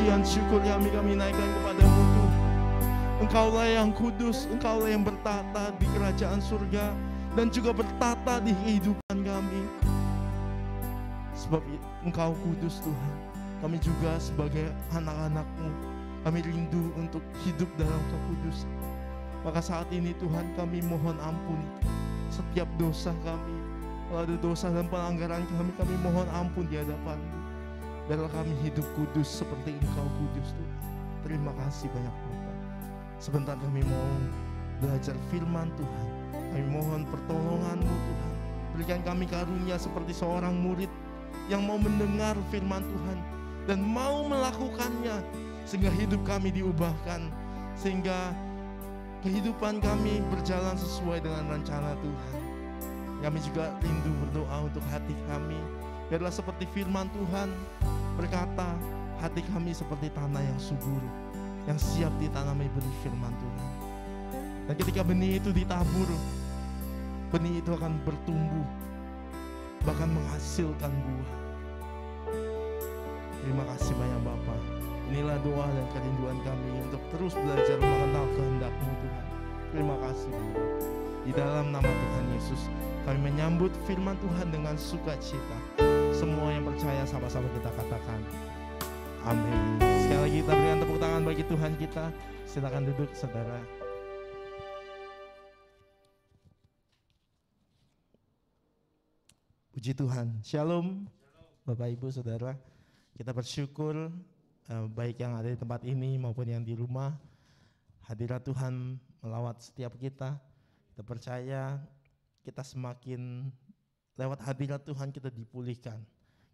pujian syukur kami naikkan kepadamu Tuhan. Engkaulah yang kudus, Engkaulah yang bertata di kerajaan surga dan juga bertata di kehidupan kami. Sebab Engkau kudus Tuhan, kami juga sebagai anak-anak-Mu, kami rindu untuk hidup dalam kekudusan. Maka saat ini Tuhan, kami mohon ampuni setiap dosa kami. Kalau ada dosa dan pelanggaran kami mohon ampun di hadapan-Mu. Biarlah kami hidup kudus seperti Engkau kudus Tuhan. Terima kasih banyak Bapa. Sebentar kami mau belajar firman Tuhan. Kami mohon pertolongan-Mu Tuhan. Berikan kami karunia seperti seorang murid yang mau mendengar firman Tuhan dan mau melakukannya, sehingga hidup kami diubahkan, sehingga kehidupan kami berjalan sesuai dengan rencana Tuhan. Kami juga rindu berdoa untuk hati kami. Biarlah seperti firman Tuhan berkata, hati kami seperti tanah yang subur, yang siap ditanami benih firman Tuhan. Dan ketika benih itu ditabur, benih itu akan bertumbuh, bahkan menghasilkan buah. Terima kasih banyak Bapa. Inilah doa dan kerinduan kami untuk terus belajar mengenal kehendak-Mu Tuhan. Terima kasih Bapa. Di dalam nama Tuhan Yesus, kami menyambut firman Tuhan dengan sukacita. Semua yang percaya sama-sama kita katakan amin. Sekali lagi kita berikan tepuk tangan bagi Tuhan kita. Silakan duduk saudara. Puji Tuhan. Shalom Bapak Ibu Saudara. Kita bersyukur baik yang ada di tempat ini maupun yang di rumah. Hadirat Tuhan melawat setiap kita. Kita percaya kita semakin lewat hadirat Tuhan kita dipulihkan.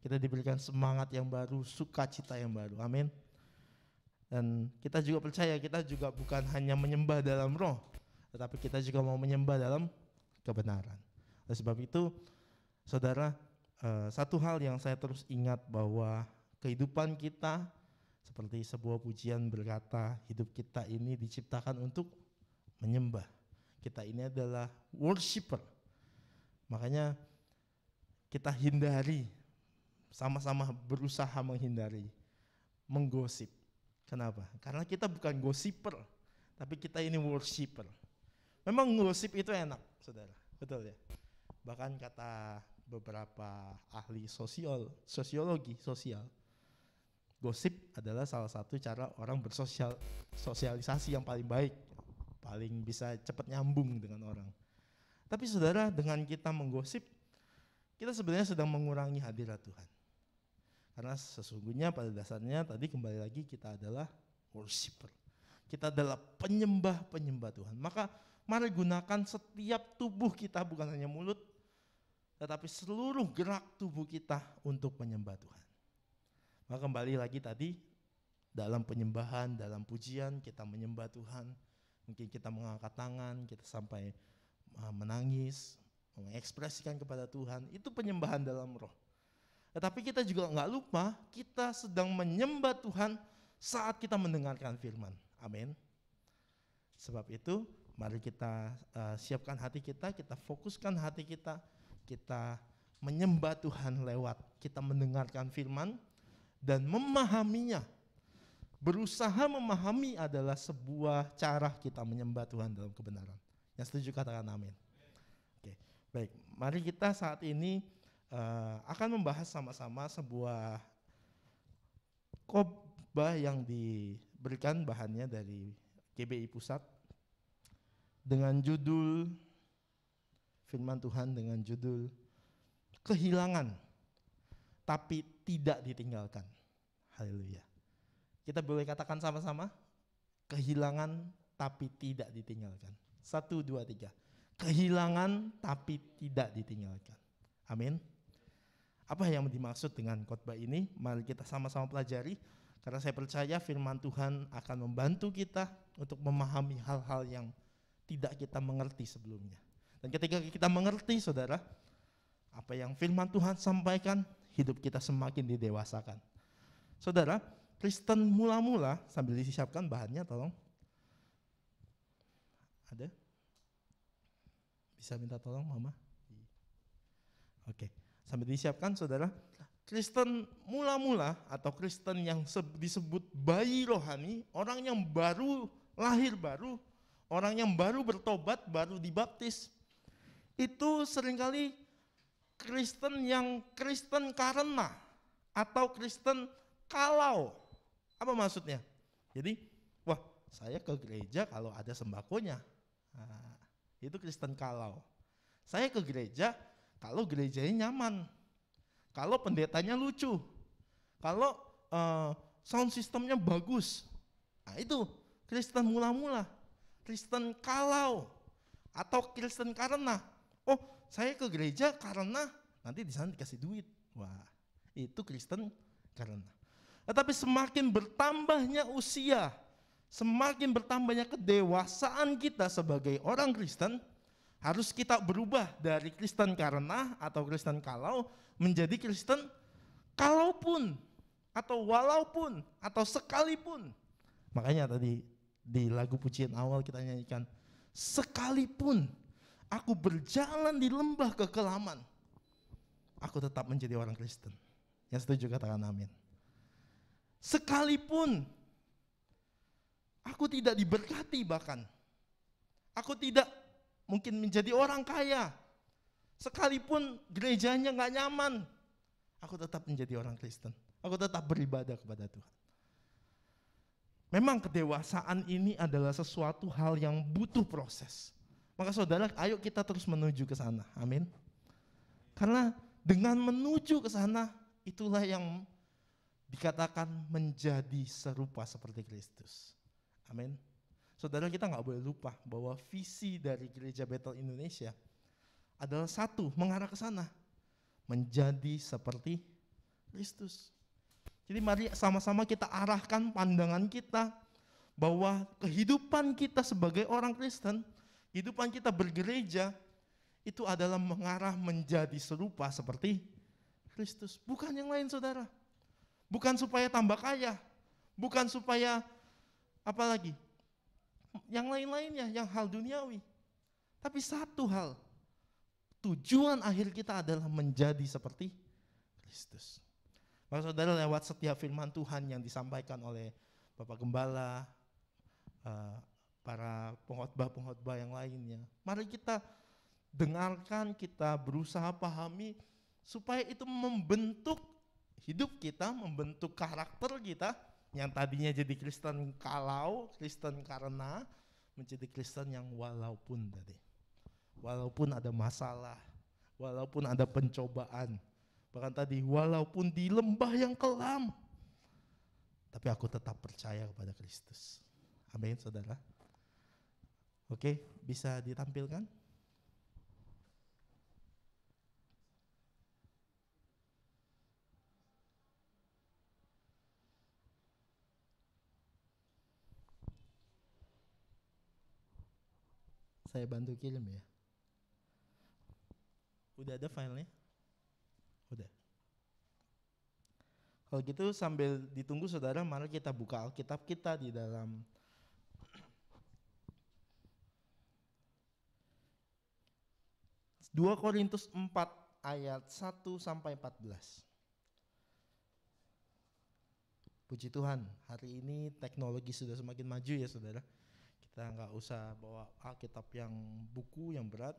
Kita diberikan semangat yang baru, sukacita yang baru. Amin. Dan kita juga percaya kita juga bukan hanya menyembah dalam roh, tetapi kita juga mau menyembah dalam kebenaran. Oleh sebab itu, saudara, satu hal yang saya terus ingat bahwa kehidupan kita seperti sebuah pujian berkata, hidup kita ini diciptakan untuk menyembah. Kita ini adalah worshiper. Makanya kita hindari, sama-sama berusaha menghindari menggosip. Kenapa? Karena kita bukan gosiper, tapi kita ini worshiper. Memang gosip itu enak, saudara, betul ya? Bahkan kata beberapa ahli sosiologi sosial, gosip adalah salah satu cara orang bersosialisasi yang paling baik, paling bisa cepat nyambung dengan orang. Tapi saudara, dengan kita menggosip, kita sebenarnya sedang mengurangi hadirat Tuhan. Karena sesungguhnya pada dasarnya tadi kembali lagi kita adalah worshiper. Kita adalah penyembah Tuhan. Maka mari gunakan setiap tubuh kita, bukan hanya mulut, tetapi seluruh gerak tubuh kita untuk menyembah Tuhan. Maka kembali lagi tadi, dalam penyembahan, dalam pujian kita menyembah Tuhan. Mungkin kita mengangkat tangan, kita sampai menangis, mengekspresikan kepada Tuhan, itu penyembahan dalam roh. Tetapi kita juga nggak lupa, kita sedang menyembah Tuhan saat kita mendengarkan firman. Amin. Sebab itu, mari kita siapkan hati kita fokuskan hati kita menyembah Tuhan lewat kita mendengarkan firman dan memahaminya. Berusaha memahami adalah sebuah cara kita menyembah Tuhan dalam kebenaran. Yang setuju katakan amin. Oke, baik. Mari kita saat ini akan membahas sama-sama sebuah khotbah yang diberikan bahannya dari GBI Pusat dengan judul firman Tuhan dengan judul kehilangan tapi tidak ditinggalkan. Haleluya. Kita boleh katakan sama-sama, kehilangan tapi tidak ditinggalkan. 1, 2, 3. Kehilangan tapi tidak ditinggalkan. Amin. Apa yang dimaksud dengan khotbah ini? Mari kita sama-sama pelajari, karena saya percaya firman Tuhan akan membantu kita untuk memahami hal-hal yang tidak kita mengerti sebelumnya. Dan ketika kita mengerti, saudara, apa yang firman Tuhan sampaikan, hidup kita semakin didewasakan. Saudara, Kristen mula-mula, sambil disiapkan bahannya tolong. Ada? Bisa minta tolong Mama? Oke, sambil disiapkan saudara. Kristen mula-mula atau Kristen yang disebut bayi rohani, orang yang baru lahir baru, orang yang baru bertobat, baru dibaptis, itu seringkali Kristen yang Kristen karena atau Kristen kalau. Apa maksudnya? Jadi, wah, saya ke gereja kalau ada sembakonya. Nah, itu Kristen kalau. Saya ke gereja kalau gerejanya nyaman. Kalau pendetanya lucu. Kalau sound systemnya bagus. Nah, itu Kristen mula-mula. Kristen kalau atau Kristen karena. Oh, saya ke gereja karena nanti di sana dikasih duit. Wah, itu Kristen karena. Tetapi semakin bertambahnya usia, semakin bertambahnya kedewasaan kita sebagai orang Kristen, harus kita berubah dari Kristen karena atau Kristen kalau menjadi Kristen kalaupun atau walaupun atau sekalipun. Makanya tadi di lagu pujian awal kita nyanyikan, sekalipun aku berjalan di lembah kekelaman, aku tetap menjadi orang Kristen. Yang setuju katakan amin. Sekalipun aku tidak diberkati, bahkan aku tidak mungkin menjadi orang kaya, sekalipun gerejanya gak nyaman, aku tetap menjadi orang Kristen. Aku tetap beribadah kepada Tuhan. Memang kedewasaan ini adalah sesuatu hal yang butuh proses. Maka saudara, ayo kita terus menuju ke sana. Amin. Karena dengan menuju ke sana, itulah yang dikatakan menjadi serupa seperti Kristus. Amin. Saudara, kita gak boleh lupa bahwa visi dari Gereja Bethel Indonesia adalah satu, mengarah ke sana, menjadi seperti Kristus. Jadi mari sama-sama kita arahkan pandangan kita bahwa kehidupan kita sebagai orang Kristen, kehidupan kita bergereja, itu adalah mengarah menjadi serupa seperti Kristus. Bukan yang lain, saudara. Bukan supaya tambah kaya, bukan supaya apalagi yang lain-lainnya, yang hal duniawi. Tapi satu hal, tujuan akhir kita adalah menjadi seperti Kristus. Maka saudara, lewat setiap firman Tuhan yang disampaikan oleh Bapak Gembala, para pengkhotbah-pengkhotbah yang lainnya, mari kita dengarkan, kita berusaha pahami, supaya itu membentuk hidup kita, membentuk karakter kita, yang tadinya jadi Kristen kalau, Kristen karena, menjadi Kristen yang walaupun tadi. Walaupun ada masalah, walaupun ada pencobaan, bahkan tadi walaupun di lembah yang kelam, tapi aku tetap percaya kepada Kristus. Amin, saudara. Oke, bisa ditampilkan? Saya bantu kirim ya. Udah ada filenya? Udah. Kalau gitu sambil ditunggu saudara, mari kita buka Alkitab kita di dalam Dua Korintus 4 ayat 1 sampai 14. Puji Tuhan, hari ini teknologi sudah semakin maju ya saudara. Kita nggak usah bawa Alkitab yang buku yang berat,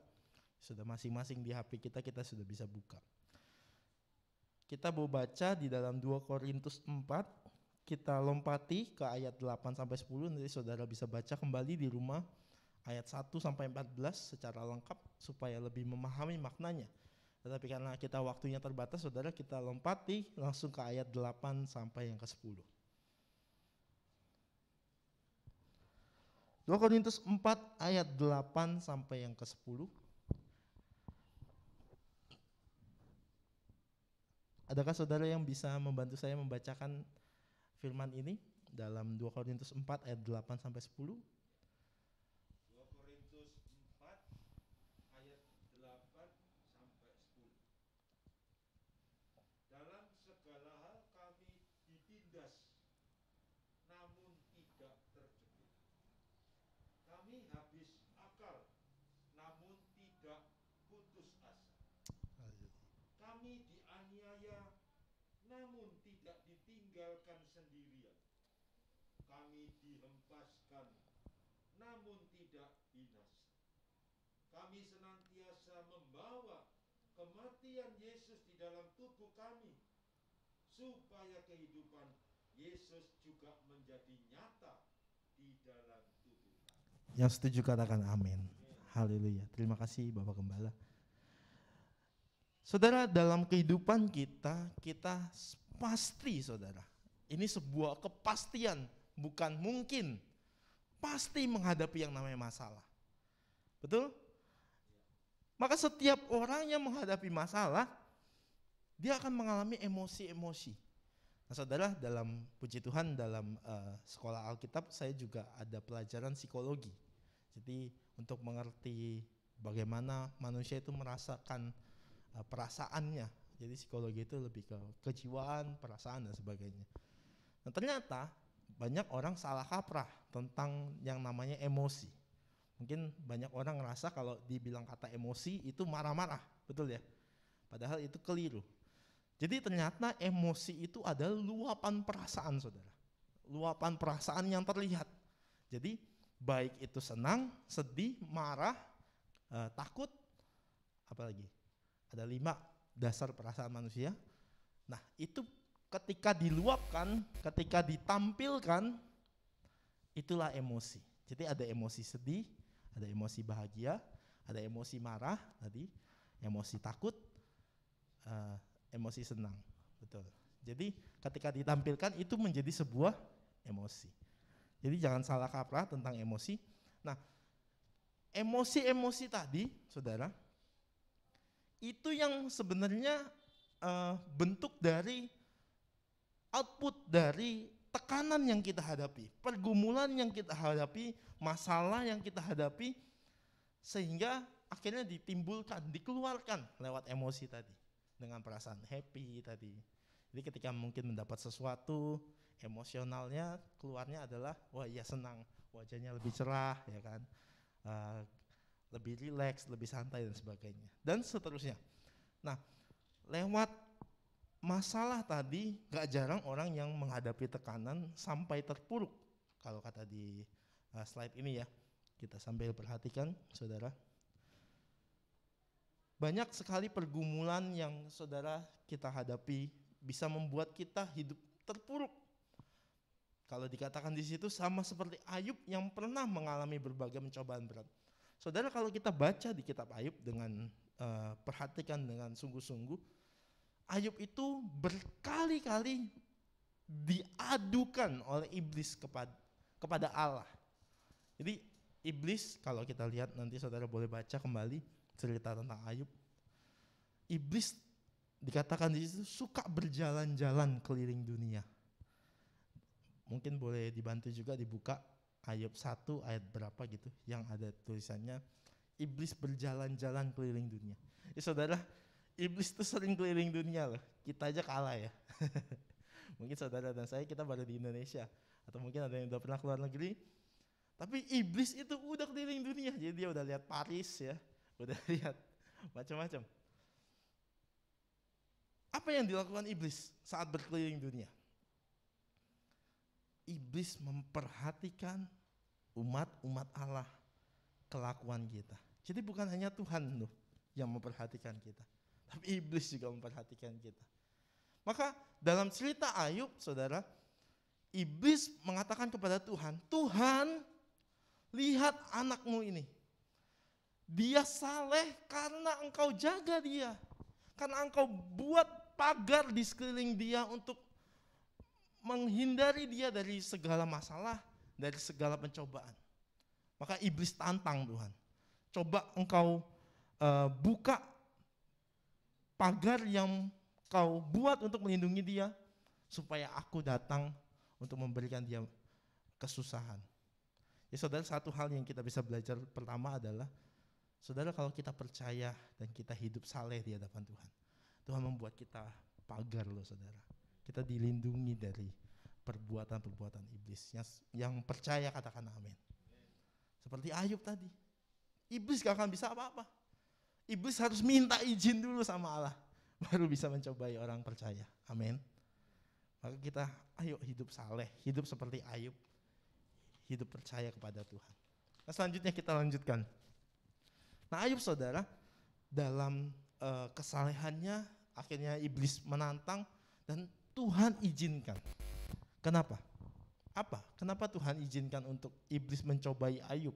sudah masing-masing di HP kita sudah bisa buka. Kita mau baca di dalam 2 Korintus 4, kita lompati ke ayat 8 sampai 10, nanti saudara bisa baca kembali di rumah ayat 1 sampai 14 secara lengkap supaya lebih memahami maknanya. Tetapi karena kita waktunya terbatas, saudara, kita lompati langsung ke ayat 8 sampai yang ke-10. 2 Korintus 4 ayat 8 sampai yang ke-10. Adakah saudara yang bisa membantu saya membacakan firman ini dalam 2 Korintus 4 ayat 8 sampai 10? 2 Korintus 4 ayat 8 sampai 10. Dalam segala hal kami ditindas, namun tidak terjepit. Kami habis akal, namun tidak putus asa. Kami dianiaya, ditinggalkan sendirian. Kami dihempaskan, namun tidak binasa. Kami senantiasa membawa kematian Yesus di dalam tubuh kami, supaya kehidupan Yesus juga menjadi nyata di dalam tubuh kami. Yang setuju katakan amin. Haleluya. Terima kasih Bapak Gembala. Saudara, dalam kehidupan kita pasti, saudara, ini sebuah kepastian, bukan mungkin, pasti menghadapi yang namanya masalah. Betul? Maka setiap orang yang menghadapi masalah, dia akan mengalami emosi-emosi. Nah saudara, dalam puji Tuhan, dalam sekolah Alkitab saya juga ada pelajaran psikologi. Jadi untuk mengerti bagaimana manusia itu merasakan perasaannya. Jadi psikologi itu lebih ke kejiwaan, perasaan dan sebagainya. Nah ternyata banyak orang salah kaprah tentang yang namanya emosi. Mungkin banyak orang ngerasa kalau dibilang kata emosi itu marah-marah, betul ya? Padahal itu keliru. Jadi ternyata emosi itu adalah luapan perasaan, saudara. Luapan perasaan yang terlihat. Jadi baik itu senang, sedih, marah, takut, apalagi? Ada 5 dasar perasaan manusia. Nah itu ketika diluapkan, ketika ditampilkan, itulah emosi. Jadi ada emosi sedih, ada emosi bahagia, ada emosi marah tadi, emosi takut, emosi senang. Betul. Jadi ketika ditampilkan itu menjadi sebuah emosi. Jadi jangan salah kaprah tentang emosi. Nah, emosi-emosi tadi, saudara, itu yang sebenarnya bentuk dari output dari tekanan yang kita hadapi, pergumulan yang kita hadapi, masalah yang kita hadapi, sehingga akhirnya ditimbulkan, dikeluarkan lewat emosi tadi, dengan perasaan happy tadi. Jadi ketika mungkin mendapat sesuatu, emosionalnya keluarnya adalah, wah iya senang, wajahnya lebih cerah, ya kan, lebih rileks, lebih santai dan sebagainya, dan seterusnya. Nah, lewat masalah tadi gak jarang orang yang menghadapi tekanan sampai terpuruk. Kalau kata di slide ini ya, kita sambil perhatikan saudara. Banyak sekali pergumulan yang saudara kita hadapi bisa membuat kita hidup terpuruk. Kalau dikatakan di situ sama seperti Ayub yang pernah mengalami berbagai pencobaan berat. Saudara, kalau kita baca di kitab Ayub dengan perhatikan dengan sungguh-sungguh, Ayub itu berkali-kali diadukan oleh iblis kepada Allah. Jadi iblis, kalau kita lihat nanti saudara boleh baca kembali cerita tentang Ayub. Iblis dikatakan di situ suka berjalan-jalan keliling dunia. Mungkin boleh dibantu juga dibuka Ayub 1 ayat berapa gitu, yang ada tulisannya iblis berjalan-jalan keliling dunia. Ya saudara, iblis itu sering keliling dunia loh, kita aja kalah ya. Mungkin saudara dan saya kita baru di Indonesia, atau mungkin ada yang udah pernah keluar negeri. Tapi iblis itu udah keliling dunia, jadi dia udah lihat Paris ya, udah lihat macam-macam. Apa yang dilakukan iblis saat berkeliling dunia? Iblis memperhatikan umat Allah, kelakuan kita. Jadi bukan hanya Tuhan loh yang memperhatikan kita, tapi iblis juga memperhatikan kita. Maka dalam cerita Ayub, saudara, iblis mengatakan kepada Tuhan, Tuhan, lihat anakmu ini. Dia saleh karena engkau jaga dia. Karena engkau buat pagar di sekeliling dia untuk menghindari dia dari segala masalah, dari segala pencobaan. Maka iblis tantang Tuhan. Coba engkau buka pagar yang kau buat untuk melindungi dia, supaya aku datang untuk memberikan dia kesusahan. Ya saudara, satu hal yang kita bisa belajar pertama adalah, saudara, kalau kita percaya dan kita hidup saleh di hadapan Tuhan, Tuhan membuat kita pagar loh saudara. Kita dilindungi dari perbuatan-perbuatan iblis. Yang percaya katakan amin. Seperti Ayub tadi, iblis gak akan bisa apa-apa. Iblis harus minta izin dulu sama Allah, baru bisa mencobai orang percaya. Amin. Maka kita ayo hidup saleh, hidup seperti Ayub, hidup percaya kepada Tuhan. Nah, selanjutnya kita lanjutkan. Nah, Ayub saudara, dalam kesalehannya akhirnya iblis menantang dan Tuhan izinkan. Kenapa? Kenapa Tuhan izinkan untuk iblis mencobai Ayub?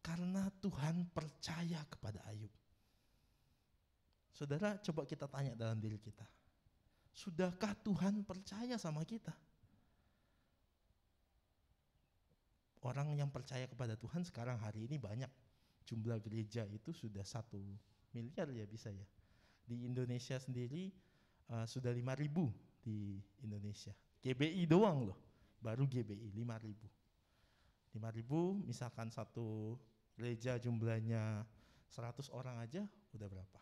Karena Tuhan percaya kepada Ayub. Saudara, coba kita tanya dalam diri kita. Sudahkah Tuhan percaya sama kita? Orang yang percaya kepada Tuhan sekarang hari ini banyak. Jumlah gereja itu sudah 1 miliar ya bisa ya. Di Indonesia sendiri sudah 5.000 di Indonesia. GBI doang loh, baru GBI 5.000. 5.000 misalkan satu gereja jumlahnya 100 orang aja udah berapa?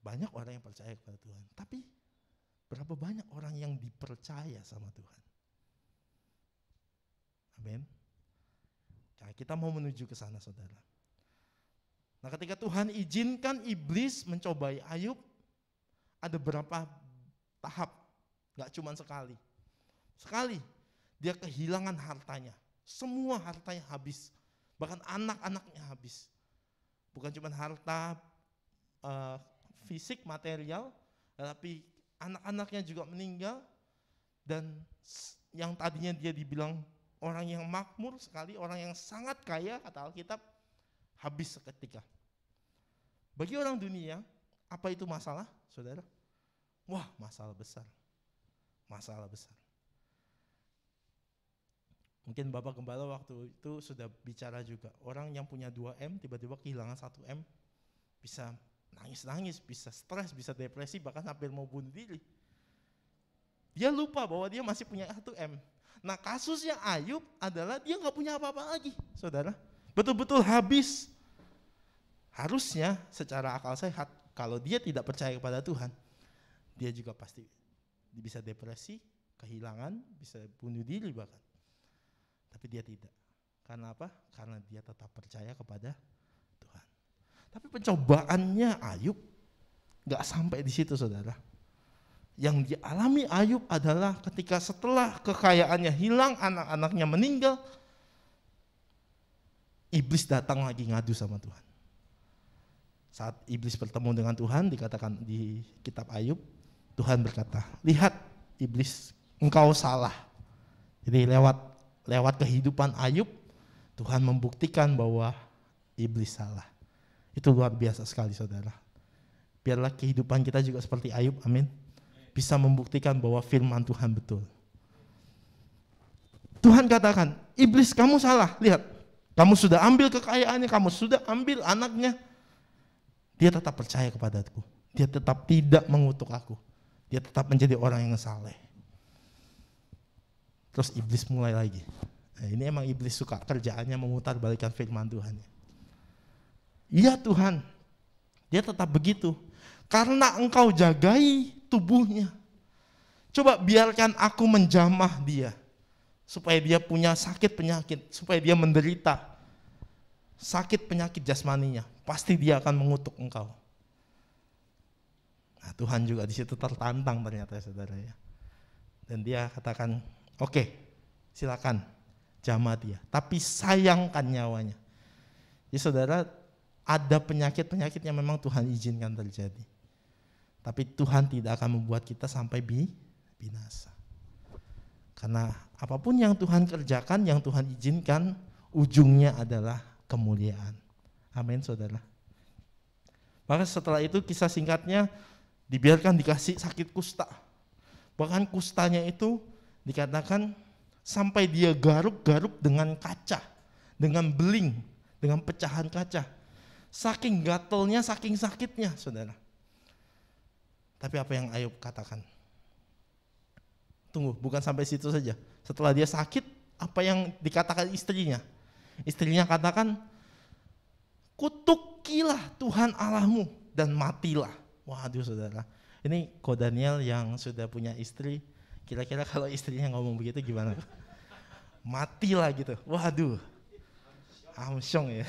Banyak orang yang percaya kepada Tuhan. Tapi berapa banyak orang yang dipercaya sama Tuhan? Amin. Nah, kita mau menuju ke sana saudara. Nah, ketika Tuhan izinkan iblis mencobai Ayub, ada berapa tahap? Gak cuma sekali. Sekali dia kehilangan hartanya. Semua hartanya habis. Bahkan anak-anaknya habis. Bukan cuma harta fisik, material, tapi anak-anaknya juga meninggal. Dan yang tadinya dia dibilang orang yang makmur sekali, orang yang sangat kaya, kata Alkitab, habis seketika. Bagi orang dunia, apa itu masalah, saudara? Wah, masalah besar. Masalah besar. Mungkin Bapak Gembala waktu itu sudah bicara juga. Orang yang punya 2M, tiba-tiba kehilangan 1M, bisa nangis-nangis, bisa stres, bisa depresi, bahkan hampir mau bunuh diri. Dia lupa bahwa dia masih punya 1M. Nah, kasusnya Ayub adalah dia gak punya apa-apa lagi, saudara. Betul-betul habis. Harusnya secara akal sehat, kalau dia tidak percaya kepada Tuhan, dia juga pasti bisa depresi, kehilangan, bisa bunuh diri bahkan. Tapi dia tidak. Karena apa? Karena dia tetap percaya kepada Tuhan. Tapi pencobaannya Ayub gak sampai di situ, saudara. Yang dialami Ayub adalah ketika setelah kekayaannya hilang, anak-anaknya meninggal, iblis datang lagi ngadu sama Tuhan. Saat iblis bertemu dengan Tuhan, dikatakan di kitab Ayub, Tuhan berkata, lihat iblis, engkau salah. Jadi lewat kehidupan Ayub, Tuhan membuktikan bahwa iblis salah. Itu luar biasa sekali, saudara. Biarlah kehidupan kita juga seperti Ayub, amin. Bisa membuktikan bahwa firman Tuhan betul. Tuhan katakan, iblis kamu salah, lihat. Kamu sudah ambil kekayaannya, kamu sudah ambil anaknya. Dia tetap percaya kepadaku. Dia tetap tidak mengutuk aku. Dia tetap menjadi orang yang saleh. Terus iblis mulai lagi. Nah, ini emang iblis suka kerjaannya memutarbalikkan firman Tuhan. Iya Tuhan, dia tetap begitu. Karena engkau jagai tubuhnya. Coba biarkan aku menjamah dia. Supaya dia punya sakit penyakit. Supaya dia menderita sakit penyakit jasmaninya. Pasti dia akan mengutuk engkau. Nah, Tuhan juga di situ tertantang ternyata, saudara ya. Dan dia katakan, oke, silakan jamah dia. Tapi sayangkan nyawanya. Jadi saudara, ada penyakit-penyakit yang memang Tuhan izinkan terjadi. Tapi Tuhan tidak akan membuat kita sampai binasa. Karena apapun yang Tuhan kerjakan, yang Tuhan izinkan, ujungnya adalah kemuliaan. Amin, saudara. Maka setelah itu kisah singkatnya dibiarkan dikasih sakit kusta. Bahkan kustanya itu dikatakan sampai dia garuk-garuk dengan kaca, dengan beling, dengan pecahan kaca. Saking gatelnya, saking sakitnya, saudara. Tapi apa yang Ayub katakan? Tunggu, bukan sampai situ saja. Setelah dia sakit, apa yang dikatakan istrinya? Istrinya katakan, kutukilah Tuhan Allahmu dan matilah. Waduh saudara, ini Ko Daniel yang sudah punya istri, kira-kira kalau istrinya ngomong begitu gimana? Matilah gitu, waduh, amsyong ya.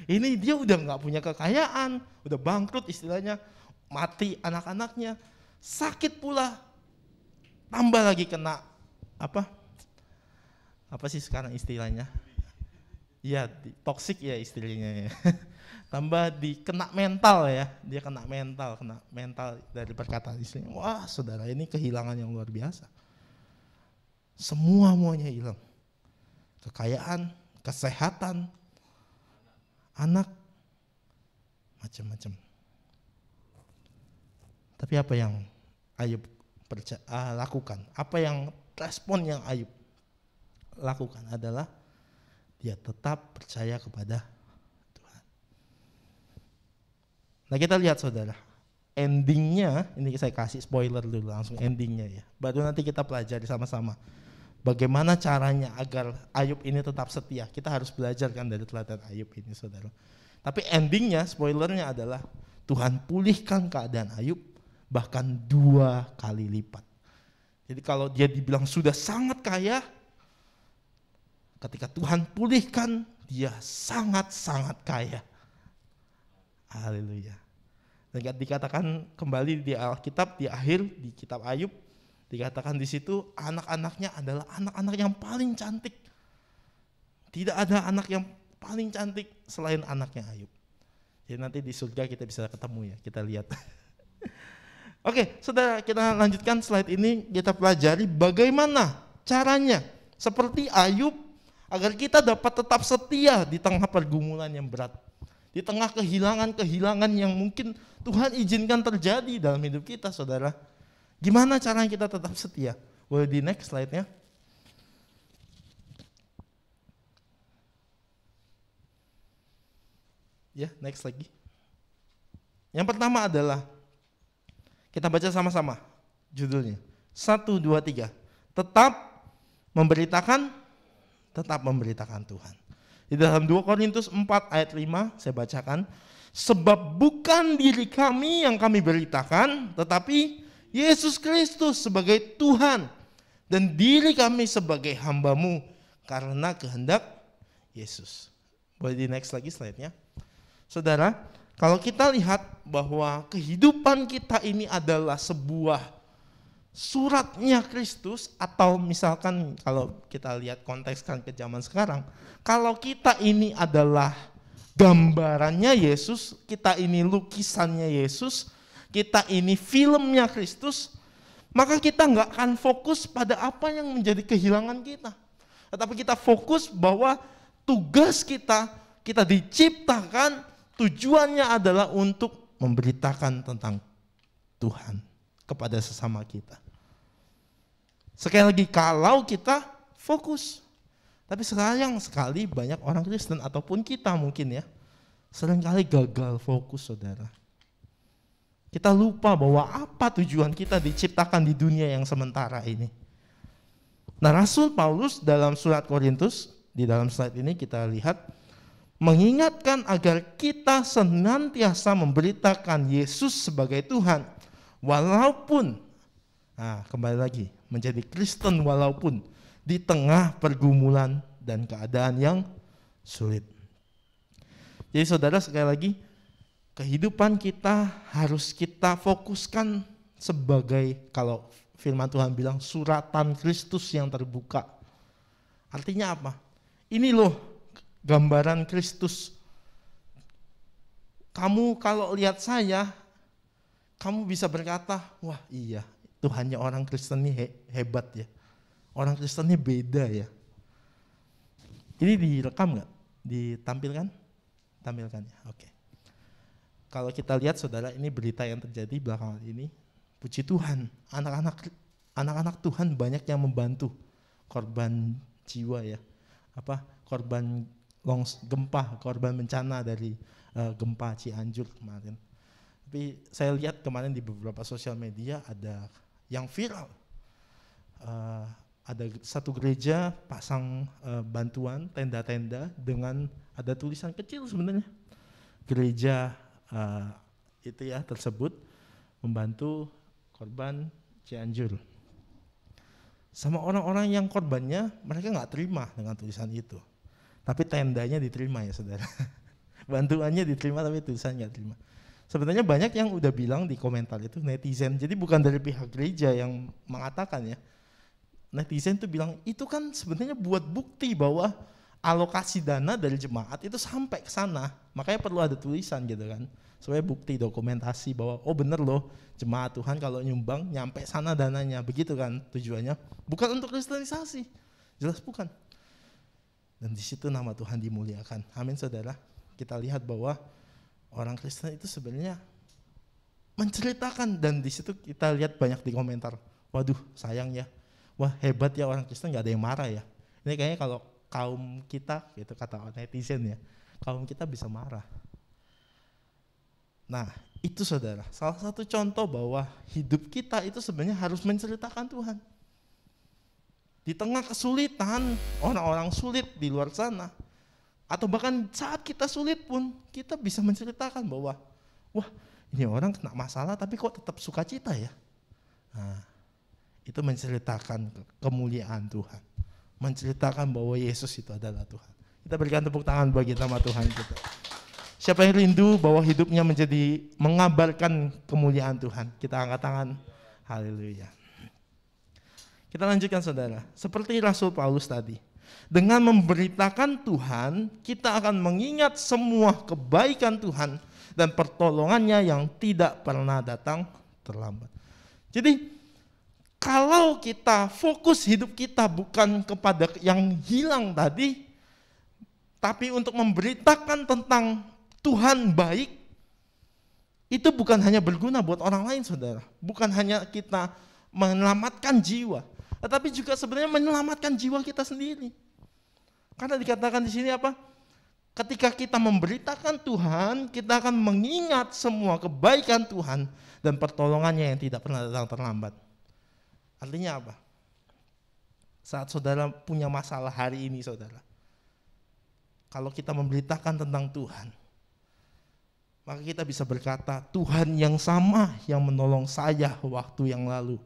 Ini dia udah nggak punya kekayaan, udah bangkrut istilahnya, mati anak-anaknya, sakit pula, tambah lagi kena apa sih sekarang istilahnya? Ya, toksik ya istilahnya ya. Tambah kena mental ya, dia kena mental dari perkataan istrinya. Wah, saudara, ini kehilangan yang luar biasa. Semuanya hilang. Kekayaan, kesehatan, anak, macam-macam. Tapi apa yang Ayub lakukan? Apa yang respon yang Ayub lakukan adalah dia tetap percaya kepada Tuhan. Nah, kita lihat saudara, endingnya, ini saya kasih spoiler dulu langsung endingnya ya. Baru nanti kita pelajari sama-sama bagaimana caranya agar Ayub ini tetap setia. Kita harus belajar kan dari teladan Ayub ini saudara. Tapi endingnya, spoilernya adalah Tuhan pulihkan keadaan Ayub bahkan 2 kali lipat. Jadi kalau dia dibilang sudah sangat kaya, ketika Tuhan pulihkan, dia sangat-sangat kaya. Haleluya. Dan dikatakan kembali di Alkitab, di akhir di kitab Ayub, dikatakan di situ anak-anaknya adalah anak-anak yang paling cantik. Tidak ada anak yang paling cantik selain anaknya Ayub. Jadi nanti di surga kita bisa ketemu ya, kita lihat. Oke, saudara, kita lanjutkan slide ini, kita pelajari bagaimana caranya seperti Ayub agar kita dapat tetap setia di tengah pergumulan yang berat, di tengah kehilangan-kehilangan yang mungkin Tuhan izinkan terjadi dalam hidup kita, saudara. Gimana caranya kita tetap setia? Boleh di next slide-nya? Ya, next lagi. Yang pertama adalah, kita baca sama-sama judulnya. 1, 2, 3. Tetap memberitakan Tuhan. Di dalam 2 Korintus 4 ayat 5 saya bacakan, sebab bukan diri kami yang kami beritakan, tetapi Yesus Kristus sebagai Tuhan dan diri kami sebagai hamba-Mu karena kehendak Yesus. Boleh di next lagi slide-nya. Saudara, kalau kita lihat bahwa kehidupan kita ini adalah sebuah suratnya Kristus, atau misalkan kalau kita lihat kontekskan ke zaman sekarang, kalau kita ini adalah gambarannya Yesus, kita ini lukisannya Yesus, kita ini filmnya Kristus, maka kita nggak akan fokus pada apa yang menjadi kehilangan kita, tetapi kita fokus bahwa tugas kita diciptakan, tujuannya adalah untuk memberitakan tentang Tuhan kepada sesama kita. Sekali lagi, kalau kita fokus. Tapi sayang sekali banyak orang Kristen ataupun kita mungkin ya, seringkali gagal fokus, saudara. Kita lupa bahwa apa tujuan kita diciptakan di dunia yang sementara ini. Nah, Rasul Paulus dalam surat Korintus, di dalam slide ini kita lihat, mengingatkan agar kita senantiasa memberitakan Yesus sebagai Tuhan, walaupun, kembali lagi, menjadi Kristen walaupun di tengah pergumulan dan keadaan yang sulit. Jadi saudara, sekali lagi, kehidupan kita harus kita fokuskan sebagai, kalau firman Tuhan bilang, suratan Kristus yang terbuka. Artinya apa? Ini loh gambaran Kristus. Kamu kalau lihat saya, kamu bisa berkata, wah iya, Tuhannya orang Kristen ini hebat ya. Orang Kristen ini beda ya. Ini direkam nggak? Ditampilkan? Tampilkan ya, oke. Kalau kita lihat saudara, ini berita yang terjadi belakangan ini. Puji Tuhan, anak-anak Tuhan banyak yang membantu korban jiwa ya. Korban gempa, korban bencana dari gempa Cianjur kemarin. Tapi saya lihat kemarin di beberapa sosial media ada yang viral. Ada satu gereja pasang bantuan tenda-tenda dengan ada tulisan kecil sebenarnya. Gereja itu ya tersebut membantu korban Cianjur. Sama orang-orang yang korbannya, mereka nggak terima dengan tulisan itu. Tapi tendanya diterima ya saudara. Bantuannya diterima tapi tulisan nggak terima. Sebenarnya banyak yang udah bilang di komentar itu netizen, jadi bukan dari pihak gereja yang mengatakan ya. Netizen tuh bilang itu kan sebenarnya buat bukti bahwa alokasi dana dari jemaat itu sampai ke sana, makanya perlu ada tulisan gitu kan, supaya bukti dokumentasi bahwa oh bener loh jemaat Tuhan kalau nyumbang nyampe sana dananya, begitu kan tujuannya, bukan untuk kristenisasi, jelas bukan. Dan di situ nama Tuhan dimuliakan. Amin saudara. Kita lihat bahwa orang Kristen itu sebenarnya menceritakan, dan di situ kita lihat banyak di komentar, waduh sayang ya, wah hebat ya orang Kristen, nggak ada yang marah ya. Ini kayaknya kalau kaum kita gitu kata netizen ya, kaum kita bisa marah. Nah itu saudara, salah satu contoh bahwa hidup kita itu sebenarnya harus menceritakan Tuhan. Di tengah kesulitan, orang-orang sulit di luar sana, atau bahkan saat kita sulit pun, kita bisa menceritakan bahwa, wah ini orang kena masalah tapi kok tetap sukacita ya. Nah, itu menceritakan kemuliaan Tuhan. Menceritakan bahwa Yesus itu adalah Tuhan. Kita berikan tepuk tangan bagi nama Tuhan kita. Siapa yang rindu bahwa hidupnya menjadi mengabarkan kemuliaan Tuhan? Kita angkat tangan. Haleluya. Kita lanjutkan saudara. Seperti Rasul Paulus tadi. Dengan memberitakan Tuhan, kita akan mengingat semua kebaikan Tuhan dan pertolongannya yang tidak pernah datang terlambat. Jadi kalau kita fokus hidup kita bukan kepada yang hilang tadi, tapi untuk memberitakan tentang Tuhan baik, itu bukan hanya berguna buat orang lain saudara. Bukan hanya kita menyelamatkan jiwa, tetapi juga sebenarnya menyelamatkan jiwa kita sendiri. Karena dikatakan di sini apa? Ketika kita memberitakan Tuhan, kita akan mengingat semua kebaikan Tuhan dan pertolongannya yang tidak pernah datang terlambat. Artinya apa? Saat saudara punya masalah hari ini saudara, kalau kita memberitakan tentang Tuhan, maka kita bisa berkata, Tuhan yang sama yang menolong saya waktu yang lalu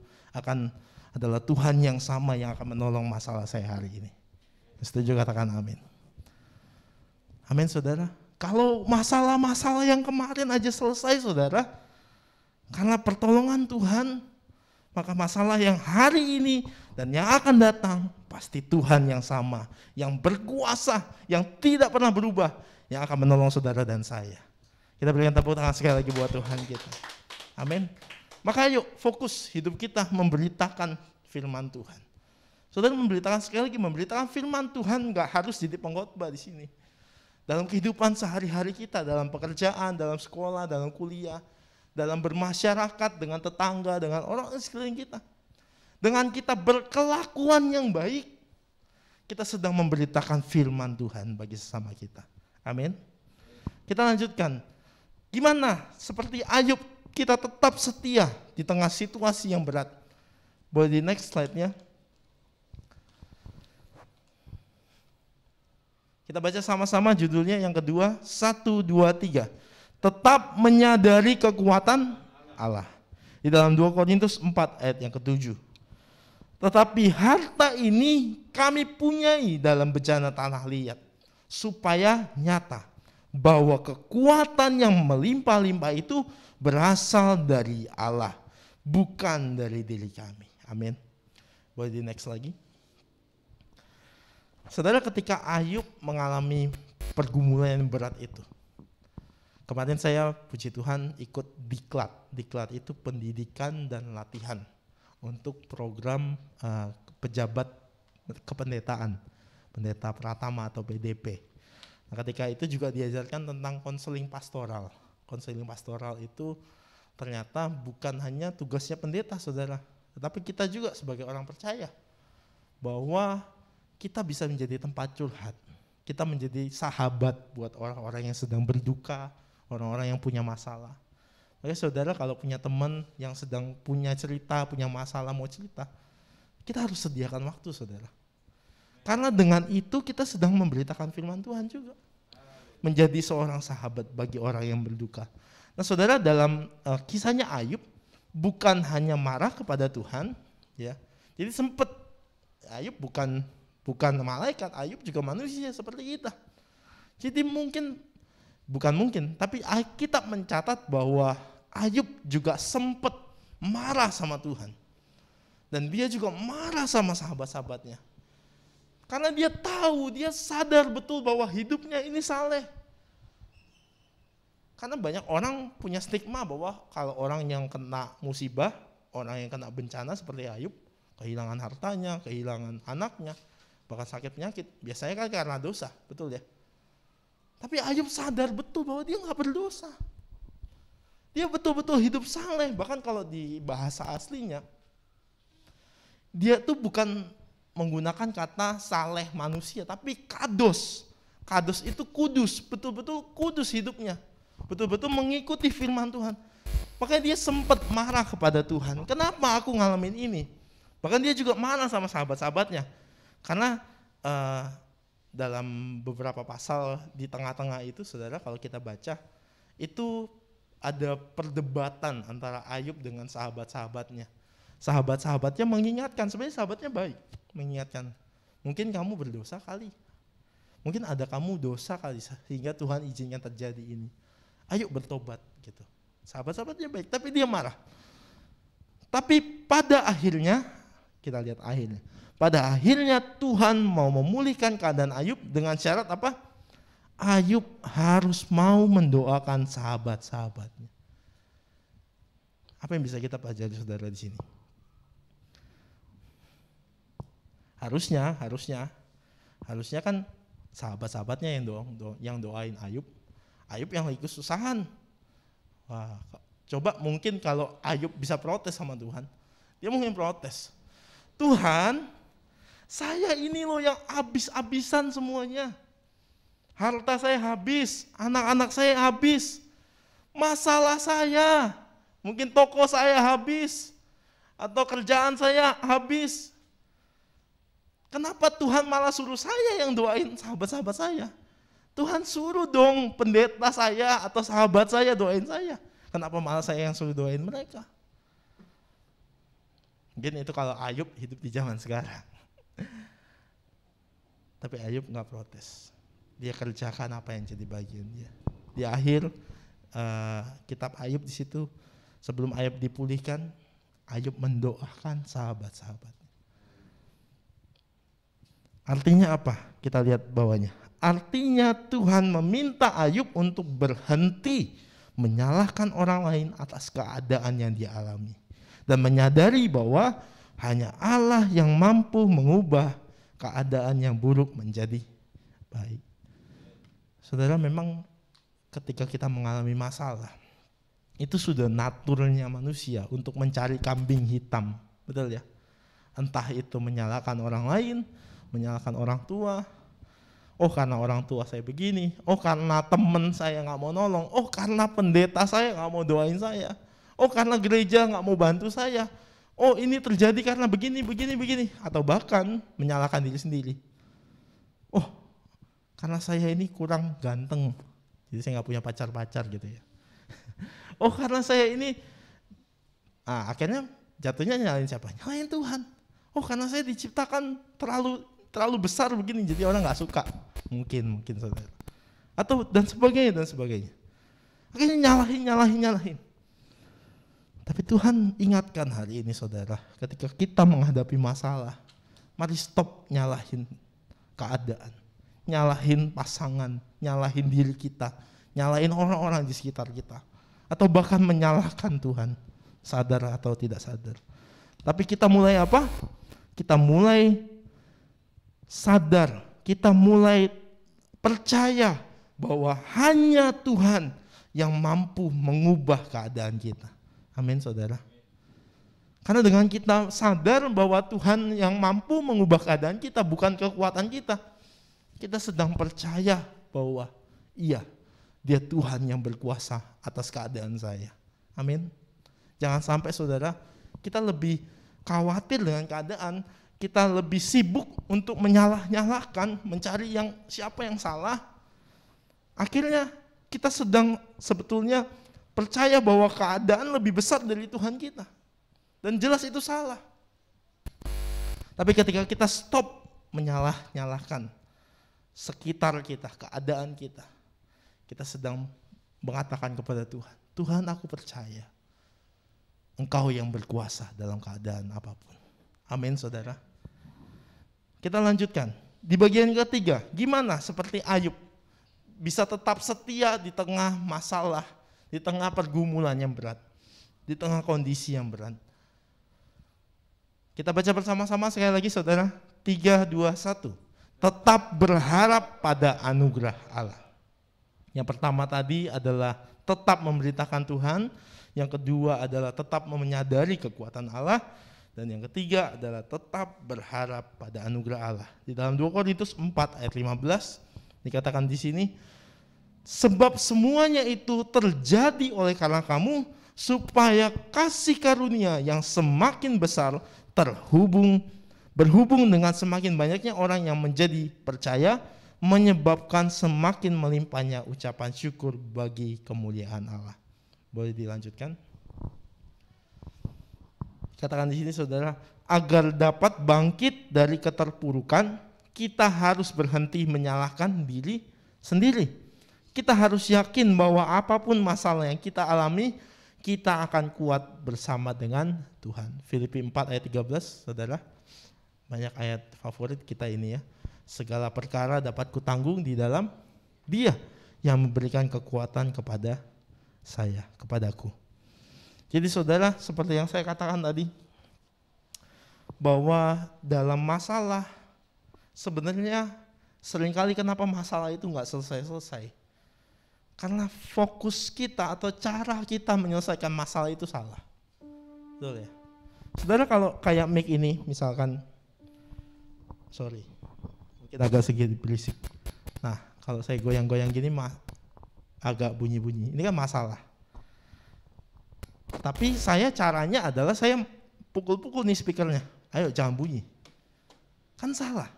adalah Tuhan yang sama yang akan menolong masalah saya hari ini. Setuju katakan amin. Amin saudara. Kalau masalah-masalah yang kemarin aja selesai saudara, karena pertolongan Tuhan, maka masalah yang hari ini dan yang akan datang pasti Tuhan yang sama, yang berkuasa, yang tidak pernah berubah, yang akan menolong saudara dan saya. Kita berikan tepuk tangan sekali lagi buat Tuhan kita. Amin. Maka yuk fokus hidup kita memberitakan firman Tuhan. Saudara memberitakan, sekali lagi memberitakan firman Tuhan nggak harus jadi pengkhotbah di sini. Dalam kehidupan sehari-hari kita, dalam pekerjaan, dalam sekolah, dalam kuliah, dalam bermasyarakat dengan tetangga, dengan orang di sekeliling kita. Dengan kita berkelakuan yang baik, kita sedang memberitakan firman Tuhan bagi sesama kita. Amin. Kita lanjutkan. Gimana? Seperti Ayub, kita tetap setia di tengah situasi yang berat. Boleh di next slide-nya. Kita baca sama-sama judulnya yang kedua, 1, 2, 3. Tetap menyadari kekuatan Allah. Di dalam 2 Korintus 4 ayat yang ke-7. Tetapi harta ini kami punyai dalam bejana tanah liat, supaya nyata bahwa kekuatan yang melimpah-limpah itu berasal dari Allah, bukan dari diri kami. Amin. Boleh di next lagi. Saudara, ketika Ayub mengalami pergumulan yang berat itu, kemarin saya puji Tuhan ikut diklat. Diklat itu pendidikan dan latihan untuk program pejabat kependetaan, pendeta pratama atau PDP. Nah, ketika itu juga diajarkan tentang konseling pastoral. Konseling pastoral itu ternyata bukan hanya tugasnya pendeta saudara, tetapi kita juga sebagai orang percaya bahwa kita bisa menjadi tempat curhat, kita menjadi sahabat buat orang-orang yang sedang berduka, orang-orang yang punya masalah. Oke saudara, kalau punya teman yang sedang punya cerita, punya masalah mau cerita, kita harus sediakan waktu saudara. Karena dengan itu kita sedang memberitakan firman Tuhan juga. Menjadi seorang sahabat bagi orang yang berduka. Nah saudara, dalam kisahnya Ayub, bukan hanya marah kepada Tuhan, ya. Jadi sempat Ayub bukan malaikat, Ayub juga manusia seperti kita. Jadi mungkin Bukan mungkin, tapi Alkitab mencatat bahwa Ayub juga sempat marah sama Tuhan. Dan dia juga marah sama sahabat-sahabatnya. Karena dia tahu, dia sadar betul bahwa hidupnya ini saleh. Karena banyak orang punya stigma bahwa kalau orang yang kena musibah, orang yang kena bencana seperti Ayub, kehilangan hartanya, kehilangan anaknya, bahkan sakit penyakit, biasanya kan karena dosa, betul ya? Tapi Ayub sadar betul bahwa dia nggak berdosa. Dia betul-betul hidup saleh, bahkan kalau di bahasa aslinya, dia tuh bukan menggunakan kata saleh manusia, tapi kados. Kados itu kudus, betul-betul kudus hidupnya. Betul-betul mengikuti firman Tuhan. Makanya dia sempat marah kepada Tuhan. Kenapa aku ngalamin ini? Bahkan dia juga marah sama sahabat-sahabatnya. Karena dalam beberapa pasal di tengah-tengah itu, saudara, kalau kita baca, itu ada perdebatan antara Ayub dengan sahabat-sahabatnya. Sahabat-sahabatnya mengingatkan, sebenarnya sahabatnya baik, mengingatkan, mungkin kamu berdosa kali. Mungkin ada kamu dosa kali sehingga Tuhan izinkan terjadi ini. Ayo bertobat gitu. Sahabat-sahabatnya baik, tapi dia marah. Tapi pada akhirnya, kita lihat akhirnya. Pada akhirnya Tuhan mau memulihkan keadaan Ayub dengan syarat apa? Ayub harus mau mendoakan sahabat-sahabatnya. Apa yang bisa kita pelajari, saudara, di sini? Harusnya kan sahabat-sahabatnya yang doain Ayub. Ayub yang lagi kesusahan. Wah, coba mungkin kalau Ayub bisa protes sama Tuhan, dia mungkin protes. Tuhan, saya ini loh yang habis-habisan semuanya. Harta saya habis, anak-anak saya habis. Masalah saya, mungkin toko saya habis, atau kerjaan saya habis. Kenapa Tuhan malah suruh saya yang doain sahabat-sahabat saya? Tuhan suruh dong pendeta saya atau sahabat saya doain saya. Kenapa malah saya yang suruh doain mereka? Mungkin itu kalau Ayub hidup di zaman sekarang. Tapi Ayub nggak protes. Dia kerjakan apa yang jadi bagian dia. Di akhir kitab Ayub di situ, sebelum Ayub dipulihkan, Ayub mendoakan sahabat-sahabatnya. Artinya apa? Kita lihat bawahnya. Artinya Tuhan meminta Ayub untuk berhenti menyalahkan orang lain atas keadaan yang dia alami. Dan menyadari bahwa hanya Allah yang mampu mengubah keadaan yang buruk menjadi baik. Saudara, memang ketika kita mengalami masalah, itu sudah naturalnya manusia untuk mencari kambing hitam. Betul ya? Entah itu menyalahkan orang lain, menyalahkan orang tua. Oh, karena orang tua saya begini. Oh, karena teman saya gak mau nolong. Oh, karena pendeta saya gak mau doain saya. Oh, karena gereja gak mau bantu saya. Oh, ini terjadi karena begini. Atau bahkan menyalahkan diri sendiri. Oh, karena saya ini kurang ganteng, jadi saya gak punya pacar-pacar gitu ya. Oh, karena saya ini, akhirnya jatuhnya nyalain siapa? Nyalain Tuhan. Oh, karena saya diciptakan terlalu besar begini, jadi orang gak suka. Mungkin saudara. Atau dan sebagainya. Akhirnya nyalahin. Tapi Tuhan ingatkan hari ini, saudara, ketika kita menghadapi masalah, mari stop nyalahin keadaan, nyalahin pasangan, nyalahin diri kita, nyalahin orang-orang di sekitar kita, atau bahkan menyalahkan Tuhan, sadar atau tidak sadar. Tapi kita mulai apa? Kita mulai sadar, kita mulai percaya bahwa hanya Tuhan yang mampu mengubah keadaan kita. Amin, saudara. Karena dengan kita sadar bahwa Tuhan yang mampu mengubah keadaan kita, bukan kekuatan kita, kita sedang percaya bahwa iya, Dia Tuhan yang berkuasa atas keadaan saya. Amin. Jangan sampai, saudara, kita lebih khawatir dengan keadaan, kita lebih sibuk untuk menyalah-nyalahkan, mencari siapa yang salah. Akhirnya kita sedang sebetulnya percaya bahwa keadaan lebih besar dari Tuhan kita. Dan jelas itu salah. Tapi ketika kita stop menyalah-nyalahkan sekitar kita, keadaan kita kita sedang mengatakan kepada Tuhan, Tuhan aku percaya Engkau yang berkuasa dalam keadaan apapun. Amin saudara. Kita lanjutkan. Di bagian ketiga, gimana seperti Ayub bisa tetap setia di tengah masalah, di tengah pergumulan yang berat, di tengah kondisi yang berat. Kita baca bersama-sama sekali lagi saudara. 3, 2, 1. Tetap berharap pada anugerah Allah. Yang pertama tadi adalah tetap memberitakan Tuhan. Yang kedua adalah tetap menyadari kekuatan Allah. Dan yang ketiga adalah tetap berharap pada anugerah Allah. Di dalam 2 Korintus 4 ayat 15 dikatakan di sini, sebab semuanya itu terjadi oleh karena kamu, supaya kasih karunia yang semakin besar berhubung dengan semakin banyaknya orang yang menjadi percaya, menyebabkan semakin melimpahnya ucapan syukur bagi kemuliaan Allah. Boleh dilanjutkan? Katakan di sini saudara, agar dapat bangkit dari keterpurukan, kita harus berhenti menyalahkan diri sendiri. Kita harus yakin bahwa apapun masalah yang kita alami, kita akan kuat bersama dengan Tuhan. Filipi 4 ayat 13, saudara. Banyak ayat favorit kita ini ya. Segala perkara dapat kutanggung di dalam Dia yang memberikan kekuatan kepada saya, kepadaku. Jadi saudara, seperti yang saya katakan tadi, bahwa dalam masalah, sebenarnya seringkali kenapa masalah itu nggak selesai-selesai? Karena fokus kita atau cara kita menyelesaikan masalah itu salah. Betul ya? Saudara, kalau kayak mic ini misalkan, mungkin agak sedikit berisik. Nah, kalau saya goyang-goyang gini agak bunyi-bunyi. Ini kan masalah. Tapi caranya adalah saya pukul-pukul nih speakernya. Ayo jangan bunyi. Kan salah.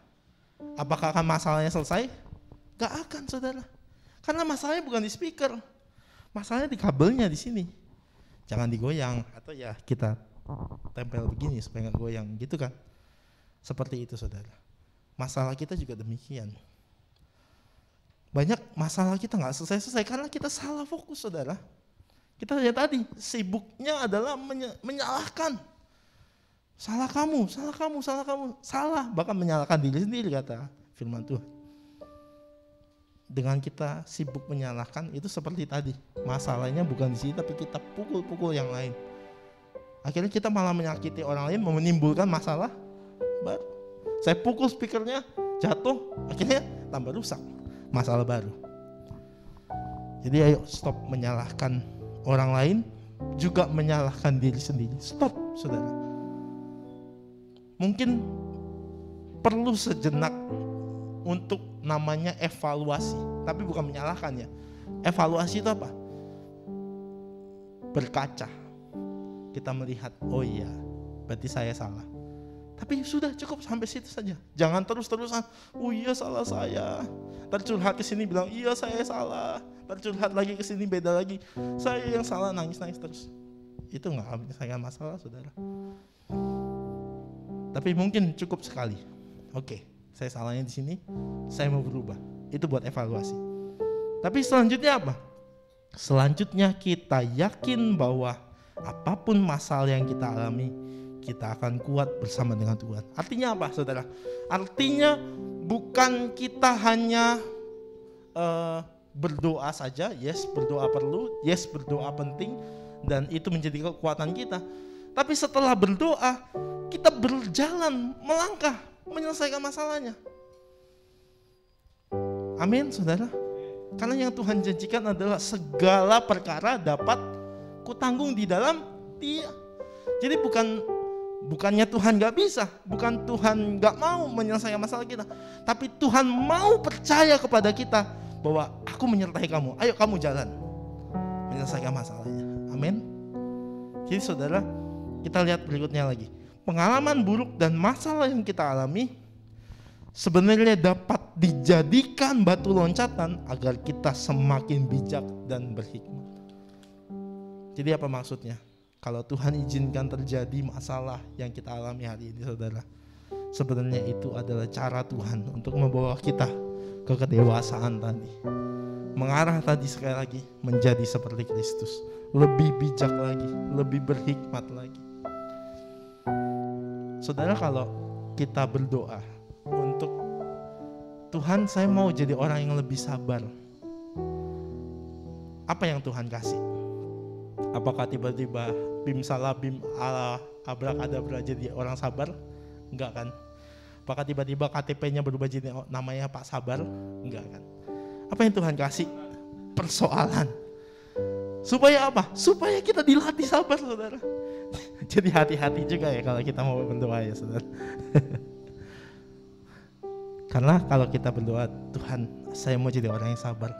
Apakah akan masalahnya selesai? Gak akan saudara. Karena masalahnya bukan di speaker. Masalahnya di kabelnya di sini. Jangan digoyang. Atau ya kita tempel begini supaya gak goyang gitu kan. Seperti itu saudara. Masalah kita juga demikian. Banyak masalah kita gak selesai-selesai karena kita salah fokus saudara. Kita lihat tadi, sibuknya adalah menyalahkan. Salah kamu. Salah, bahkan menyalahkan diri sendiri kata firman Tuhan. Dengan kita sibuk menyalahkan, itu seperti tadi. Masalahnya bukan di sini, tapi kita pukul-pukul yang lain. Akhirnya kita malah menyakiti orang lain, menimbulkan masalah baru. Saya pukul speakernya, jatuh, akhirnya tambah rusak. Masalah baru. Jadi ayo stop menyalahkan orang lain, juga menyalahkan diri sendiri. Stop, saudara. Mungkin perlu sejenak untuk namanya evaluasi, tapi bukan menyalahkan ya. Evaluasi itu apa? Berkaca. Kita melihat, oh iya, berarti saya salah. Tapi sudah cukup sampai situ saja. Jangan terus-terusan, oh iya salah saya. Tercurhat ke sini bilang, iya saya salah. Tercurhat lagi ke sini beda lagi. Saya yang salah, nangis-nangis terus. Itu enggak menyelesaikan masalah, saudara. Tapi mungkin cukup sekali. Oke, saya salahnya di sini, saya mau berubah. Itu buat evaluasi. Tapi selanjutnya apa? Selanjutnya kita yakin bahwa apapun masalah yang kita alami, kita akan kuat bersama dengan Tuhan. Artinya apa, saudara? Artinya bukan kita hanya berdoa saja. Yes, berdoa perlu. Yes, berdoa penting. Dan itu menjadi kekuatan kita. Tapi setelah berdoa, kita berjalan, melangkah, menyelesaikan masalahnya. Amin, saudara. Karena yang Tuhan janjikan adalah segala perkara dapat kutanggung di dalam Dia. Jadi bukannya Tuhan gak bisa, bukan Tuhan gak mau menyelesaikan masalah kita, tapi Tuhan mau percaya kepada kita bahwa aku menyertai kamu, ayo kamu jalan menyelesaikan masalahnya. Amin. Jadi saudara, kita lihat berikutnya lagi. Pengalaman buruk dan masalah yang kita alami sebenarnya dapat dijadikan batu loncatan agar kita semakin bijak dan berhikmat. Jadi apa maksudnya? Kalau Tuhan izinkan terjadi masalah yang kita alami hari ini, saudara, sebenarnya itu adalah cara Tuhan untuk membawa kita ke kedewasaan tadi. mengarah tadi sekali lagi menjadi seperti Kristus, lebih bijak lagi, lebih berhikmat lagi. Saudara, kalau kita berdoa untuk Tuhan, saya mau jadi orang yang lebih sabar, apa yang Tuhan kasih? Apakah tiba-tiba bim salah bim ala abrakadabra jadi orang sabar? Enggak kan? Apakah tiba-tiba KTP-nya berubah jadi namanya Pak Sabar? Enggak kan? Apa yang Tuhan kasih? Persoalan. Supaya apa? Supaya kita dilatih sabar, saudara. Jadi hati-hati juga ya kalau kita mau berdoa ya, saudara. Karena kalau kita berdoa, Tuhan, saya mau jadi orang yang sabar,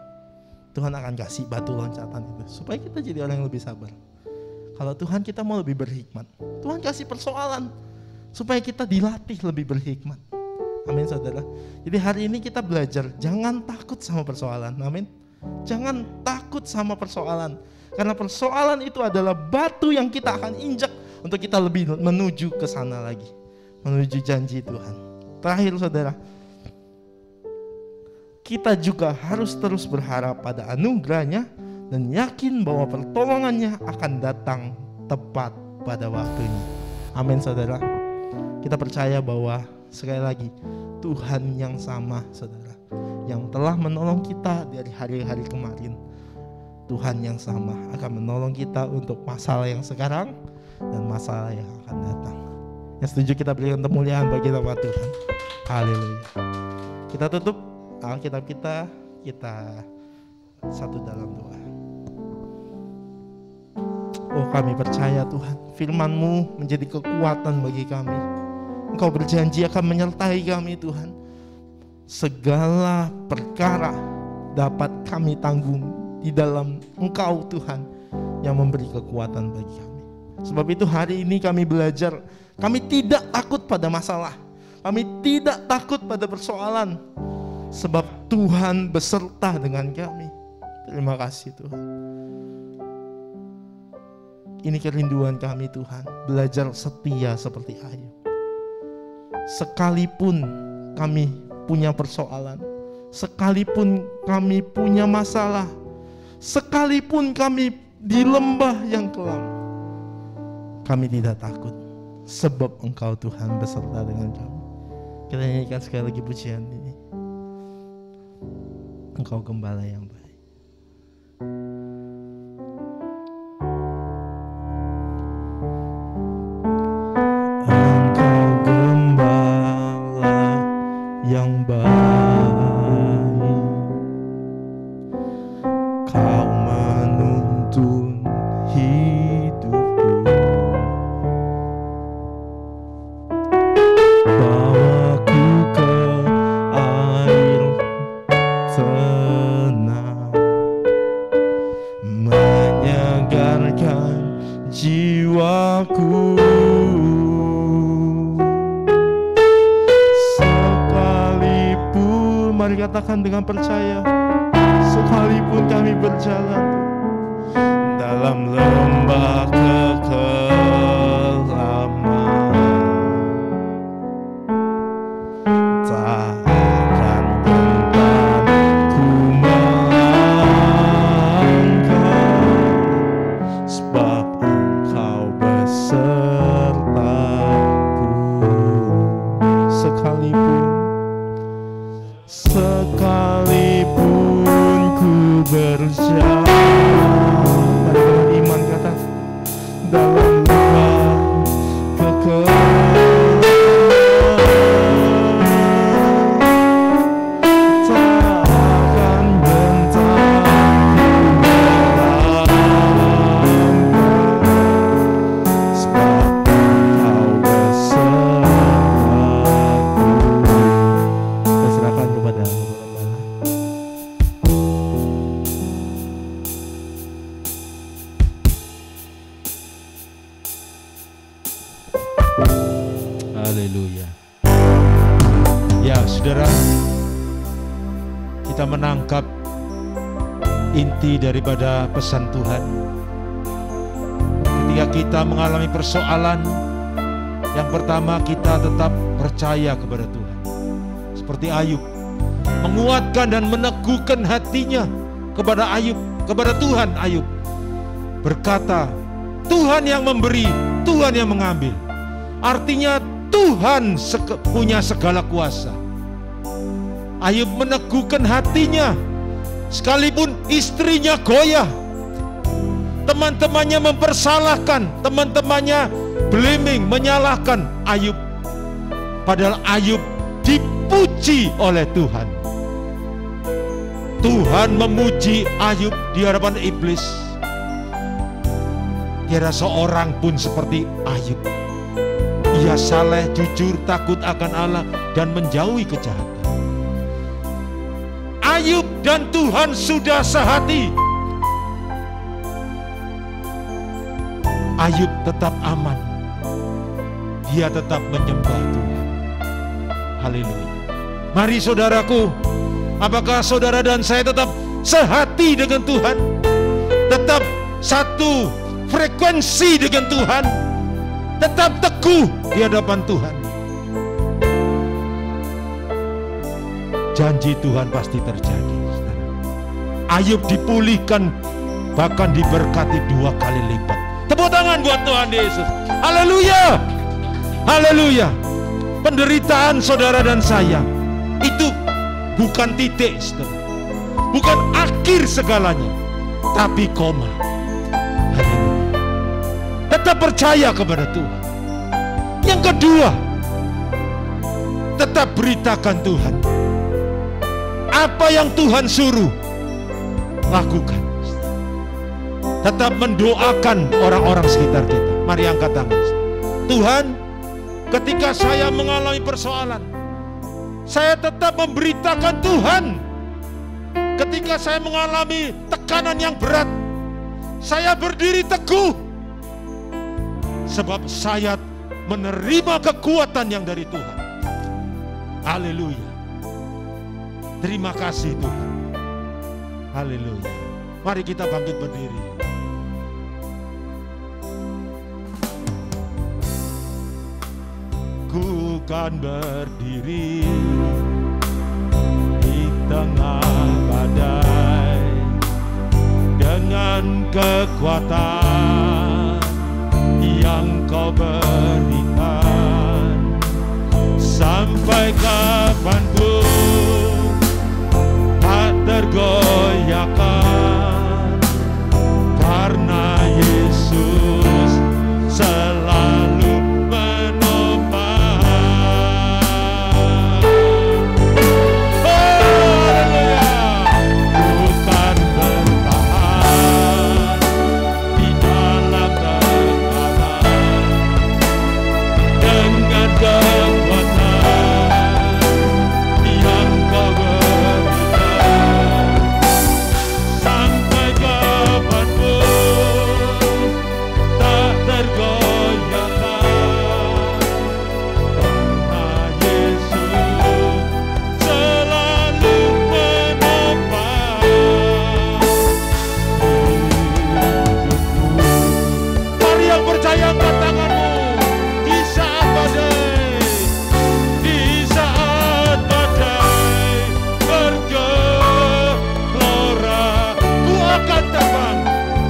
Tuhan akan kasih batu loncatan itu supaya kita jadi orang yang lebih sabar. Kalau Tuhan kita mau lebih berhikmat, Tuhan kasih persoalan supaya kita dilatih lebih berhikmat. Amin, saudara. Jadi hari ini kita belajar, jangan takut sama persoalan. Amin. Jangan takut sama persoalan, karena persoalan itu adalah batu yang kita akan injak untuk kita lebih menuju ke sana lagi, menuju janji Tuhan. Terakhir, saudara, kita juga harus terus berharap pada anugerahnya dan yakin bahwa pertolongannya akan datang tepat pada waktunya. Amin, saudara. Kita percaya bahwa sekali lagi Tuhan yang sama, saudara, yang telah menolong kita dari hari-hari kemarin, Tuhan yang sama akan menolong kita untuk masalah yang sekarang dan masalah yang akan datang. Yang setuju kita berikan kemuliaan bagi nama Tuhan. Haleluya. Kita tutup Alkitab kita satu dalam doa. Oh, kami percaya Tuhan, firman-Mu menjadi kekuatan bagi kami. Engkau berjanji akan menyertai kami, Tuhan. Segala perkara dapat kami tanggung di dalam Engkau, Tuhan, yang memberi kekuatan bagi kami. Sebab itu hari ini kami belajar, kami tidak takut pada masalah, kami tidak takut pada persoalan, sebab Tuhan beserta dengan kami. Terima kasih, Tuhan. Ini kerinduan kami, Tuhan, belajar setia seperti Ayub. Sekalipun kami punya persoalan, sekalipun kami punya masalah, sekalipun kami di lembah yang kelam, kami tidak takut, sebab Engkau, Tuhan, beserta dengan kami. Kita nyanyikan sekali lagi pujian ini. Engkau gembala yang baik. Yang baik, Kau menuntun hidupku, bawaku ke air tenang, menyegarkan jiwaku. Mari katakan dengan percaya, sekalipun kami berjalan dalam lembah kekelaman, tak akan gentar ku melangkah, sebab Engkau besertaku. Sekalipun ku berjalan, mari dengan iman kata, dalam lembah kekelaman, tak akan gentar ku melangkah, sebab Engkau besertaku. Serahkan kepada Allah. Haleluya. Ya, saudara, kita menangkap inti daripada pesan Tuhan. Ketika kita mengalami persoalan, yang pertama kita tetap percaya kepada Tuhan. Seperti Ayub, menguatkan dan meneguhkan hatinya kepada Ayub, kepada Tuhan Ayub. Berkata, Tuhan yang memberi, Tuhan yang mengambil. Artinya Tuhan punya segala kuasa. Ayub meneguhkan hatinya, sekalipun istrinya goyah, teman-temannya mempersalahkan, teman-temannya blaming, menyalahkan Ayub. Padahal Ayub dipuji oleh Tuhan. Tuhan memuji Ayub di hadapan iblis. Tiada seorang pun seperti Ayub. Ia saleh, jujur, takut akan Allah, dan menjauhi kejahatan. Ayub dan Tuhan sudah sehati. Ayub tetap aman. Dia tetap menyembah Tuhan. Haleluya. Mari saudaraku, apakah saudara dan saya tetap sehati dengan Tuhan? Tetap satu frekuensi dengan Tuhan? Tetap teguh di hadapan Tuhan? Janji Tuhan pasti terjadi. Ayub dipulihkan, bahkan diberkati 2 kali lipat. Tepuk tangan buat Tuhan Yesus. Haleluya. Haleluya. Penderitaan saudara dan saya itu bukan titik, saudara. Bukan akhir segalanya, tapi koma. Haleluya. Tetap percaya kepada Tuhan. Yang kedua, tetap beritakan Tuhan. Apa yang Tuhan suruh, lakukan. Tetap mendoakan orang-orang sekitar kita. Mari angkat tangan. Tuhan, ketika saya mengalami persoalan, saya tetap memberitakan Tuhan. Ketika saya mengalami tekanan yang berat, saya berdiri teguh. Sebab saya menerima kekuatan yang dari Tuhan. Haleluya. Terima kasih Tuhan. Haleluya. Mari kita bangkit berdiri. Ku kan berdiri di tengah badai dengan kekuatan yang Kau berikan. Sampai kapanpun tak tergoyahkan, karena Yesus selalu menopang. Haleluya. Bukan bertahan di dalam tekanan, dengan kekuatan yang Kau berikan. Sampai kapanpun tak tergoyahkan, karena Yesus selalu menopang hidupku. Mari yang percaya angkat tanganmu. Di saat badai, di saat badai bergelora, ku akan terbang,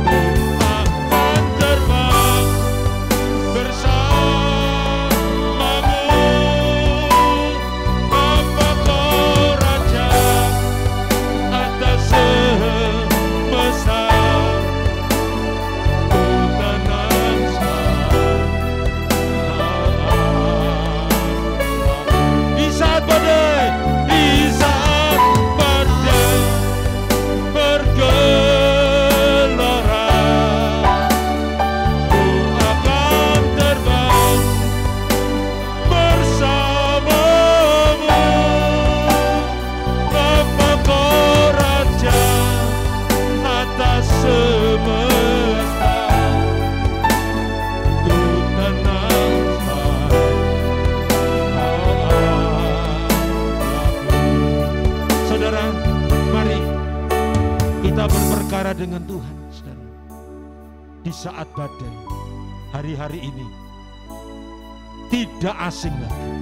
ku akan terbang bersamamu. Bapa Kau Raja atas semesta, ku tenang di saat badai, di saat badai bergelora, ku akan terbang bersamamu. Bapa Kau Raja atas semesta, ku tenang Saudara, mari kita berperkara dengan Tuhan, saudara. Di saat badai, hari-hari ini tidak asing lagi.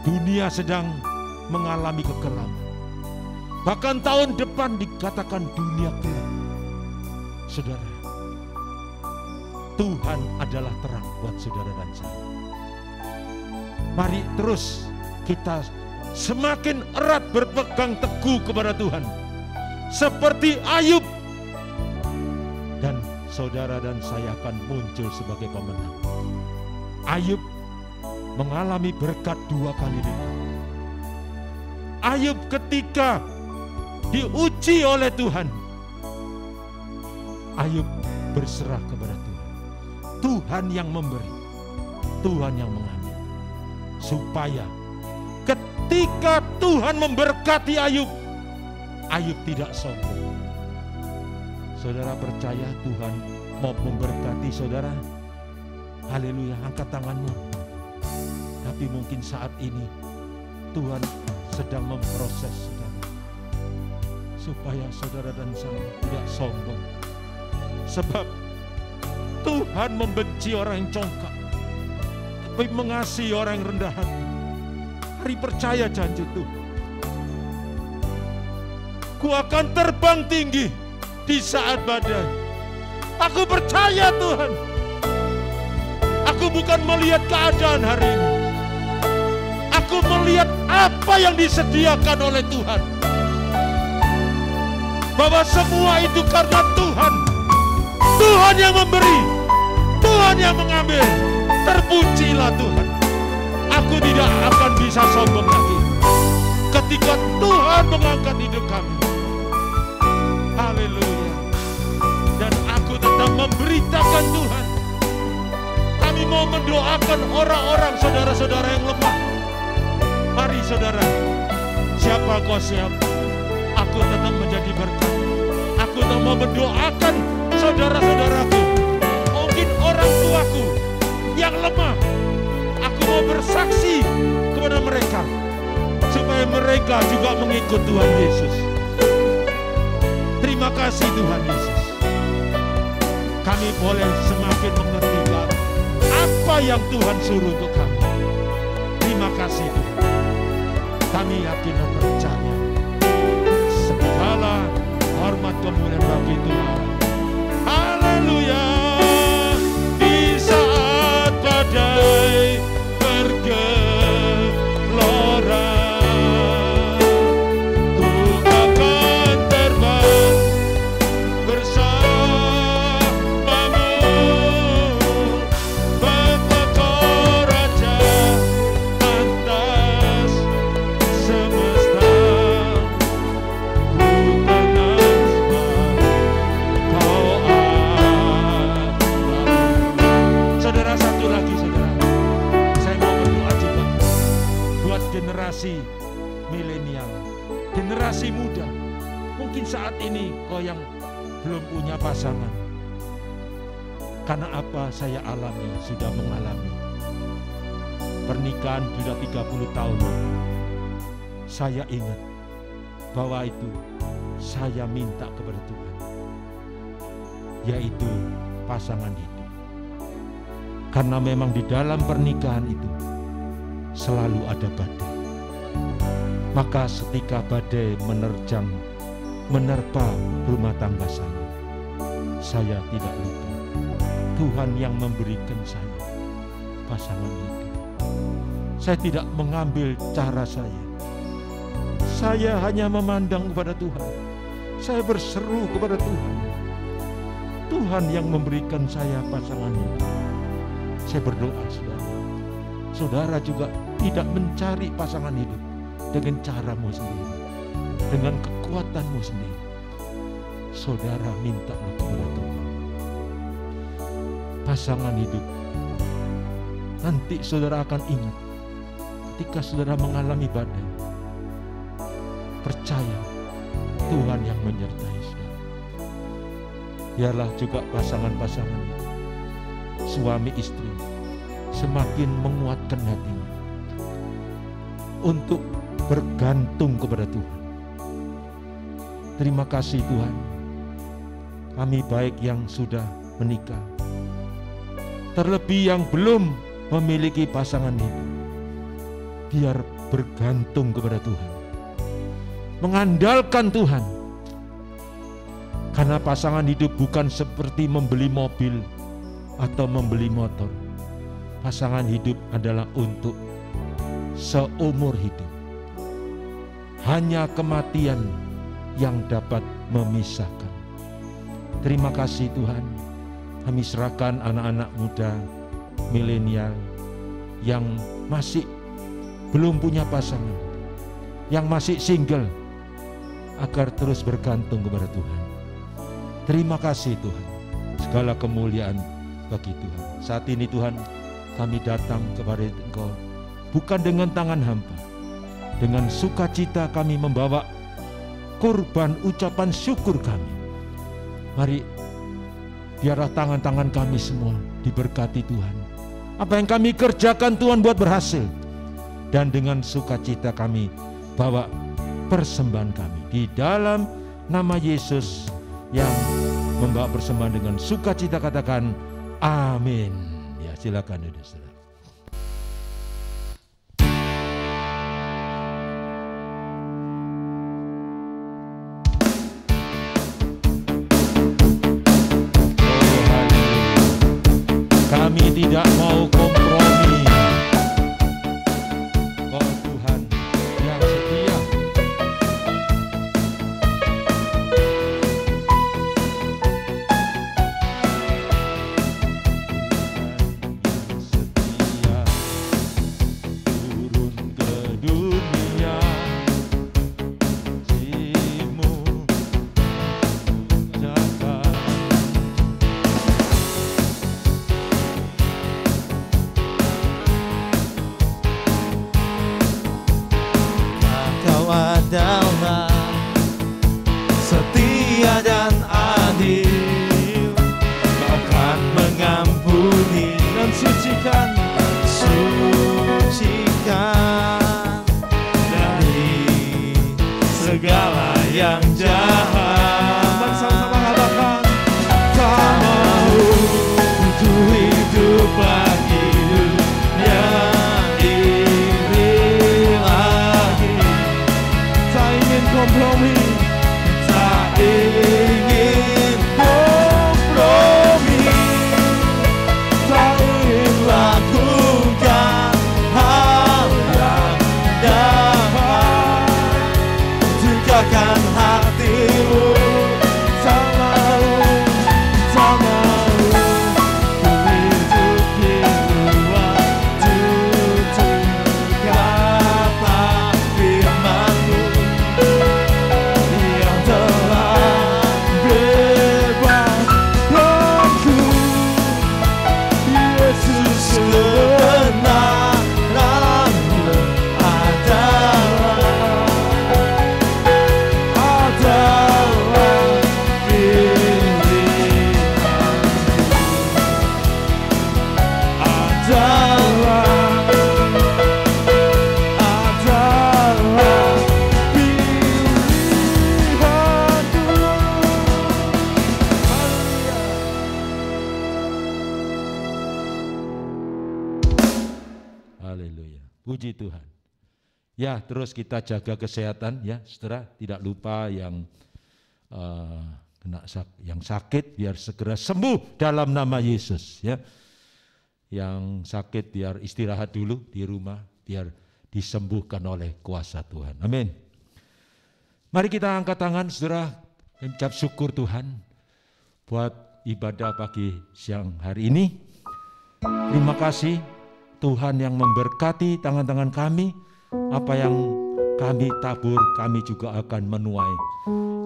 Dunia sedang mengalami kekelaman. Bahkan tahun depan dikatakan dunia gelap. Saudara, Tuhan adalah terang buat saudara dan saya. Mari terus kita semakin erat berpegang teguh kepada Tuhan. Seperti Ayub. Dan saudara dan saya akan muncul sebagai pemenang. Ayub mengalami berkat 2 kali lipat. Ayub ketika diuji oleh Tuhan, Ayub berserah kepada Tuhan. Tuhan yang memberi, Tuhan yang mengambil. Supaya ketika Tuhan memberkati Ayub, Ayub tidak sombong. Saudara percaya Tuhan mau memberkati saudara? Haleluya, angkat tanganmu. Tapi mungkin saat ini Tuhan sedang memproses saudara, supaya saudara dan saya tidak sombong. Sebab Tuhan membenci orang yang congkak, tapi mengasihi orang yang rendah hati. Hari percaya janji Tuhan. Ku akan terbang tinggi di saat badai. Aku percaya Tuhan. Aku bukan melihat keadaan hari ini. Aku melihat apa yang disediakan oleh Tuhan. Bahwa semua itu karena Tuhan. Tuhan yang memberi, Tuhan yang mengambil. Terpujilah Tuhan. Aku tidak akan bisa sombong lagi ketika Tuhan mengangkat hidup kami. Haleluya. Dan aku tetap memberitakan Tuhan. Kami mau mendoakan orang-orang saudara-saudara yang lemah. Mari saudara, siapa kau siapa? Aku tetap menjadi berkat. Aku tetap mau mendoakan saudara-saudaraku. Mungkin orang tuaku yang lemah. Aku mau bersaksi kepada mereka, supaya mereka juga mengikut Tuhan Yesus. Terima kasih Tuhan Yesus. Kami boleh semakin mengerti apa yang Tuhan suruh untuk kami. Terima kasih Tuhan. Kami yakin dan percaya segala hormat kemuliaan bagi Tuhan. Haleluya. Di saat badai bergelora, ku akan terbang bersamamu. Betapa Raja atas semesta, ku tenang sebab kau ada. Saudara, satu lagi saudara, saya mau berdoa juga buat generasi milenial, generasi muda. Mungkin saat ini kau yang belum punya pasangan. Karena apa saya alami, sudah mengalami. Pernikahan sudah 30 tahun. Saya ingat bahwa itu saya minta kepada Tuhan, yaitu pasangan hidup. Karena memang di dalam pernikahan itu selalu ada badai. Maka ketika badai menerpa rumah tangga saya tidak lupa Tuhan yang memberikan saya pasangan hidup. Saya tidak mengambil cara saya. Saya hanya memandang kepada Tuhan. Saya berseru kepada Tuhan. Tuhan yang memberikan saya pasangan hidup. Saya berdoa saudara. Saudara juga tidak mencari pasangan hidup dengan caramu sendiri, dengan kekuatanmu sendiri. Saudara mintalah kepada Tuhan pasangan hidup. Nanti saudara akan ingat ketika saudara mengalami badai, percaya Tuhan yang menyertai saudara. Biarlah juga pasangan-pasangan itu, suami istri, semakin menguatkan hatinya untuk bergantung kepada Tuhan. Terima kasih Tuhan. Kami baik yang sudah menikah, terlebih yang belum memiliki pasangan hidup, biar bergantung kepada Tuhan. mengandalkan Tuhan. Karena pasangan hidup bukan seperti membeli mobil atau membeli motor. Pasangan hidup adalah untuk seumur hidup. Hanya kematian yang dapat memisahkan. Terima kasih Tuhan. Kami serahkan anak-anak muda, milenial yang masih belum punya pasangan, yang masih single, agar terus bergantung kepada Tuhan. Terima kasih Tuhan. Segala kemuliaan bagi Tuhan. Saat ini Tuhan, kami datang kepada Engkau bukan dengan tangan hampa. Dengan sukacita kami membawa kurban ucapan syukur kami. Mari biarlah tangan-tangan kami semua diberkati Tuhan. Apa yang kami kerjakan Tuhan buat berhasil. Dan dengan sukacita kami bawa persembahan kami di dalam nama Yesus yang membawa persembahan dengan sukacita, katakan amin. Ya, silakan saudara. Kami tidak mau kompromi. Oh Tuhan yang setia. Turun ke dunia, jimu jaga. Kau adalah setia dan adil, Kau akan mengampuni dan sucikan dari segala yang jahat. Sama-sama katakan, tak mau untuk hidup lagi dunia ini lagi. Tak ingin kompromi, tak ingin kompromi, tak ingin lakukan hal yang dapat tegakkan hatimu. Tak mau hidup di luar tutur kata firman-Mu yang telah bebaskanku. Yesus, kebenaran-Mu adalah Haleluya. Puji Tuhan. Ya, terus kita jaga kesehatan ya, saudara. Tidak lupa yang yang sakit biar segera sembuh dalam nama Yesus ya. Yang sakit biar istirahat dulu di rumah, biar disembuhkan oleh kuasa Tuhan. Amin. Mari kita angkat tangan saudara, ucap syukur Tuhan buat ibadah pagi siang hari ini. Terima kasih Tuhan yang memberkati tangan-tangan kami. Apa yang kami tabur, kami juga akan menuai.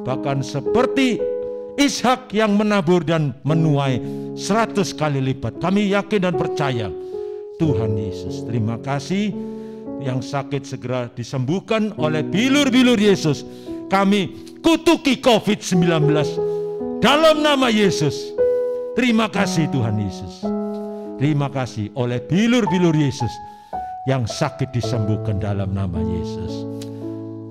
Bahkan seperti Ishak yang menabur dan menuai 100 kali lipat. Kami yakin dan percaya Tuhan Yesus. Terima kasih yang sakit segera disembuhkan oleh bilur-bilur Yesus. Kami kutuki COVID-19 dalam nama Yesus. Terima kasih Tuhan Yesus. Terima kasih oleh bilur-bilur Yesus yang sakit disembuhkan dalam nama Yesus.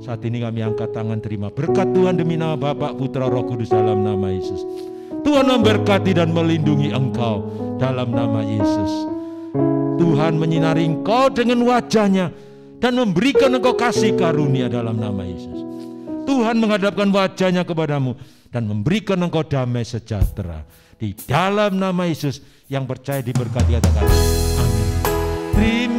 Saat ini kami angkat tangan terima berkat Tuhan demi nama Bapa, Putra, Roh Kudus dalam nama Yesus. Tuhan memberkati dan melindungi engkau dalam nama Yesus. Tuhan menyinari engkau dengan wajah-Nya dan memberikan engkau kasih karunia dalam nama Yesus. Tuhan menghadapkan wajahnya kepadamu dan memberikan engkau damai sejahtera. Di dalam nama Yesus, yang percaya diberkati katakan amin. Terima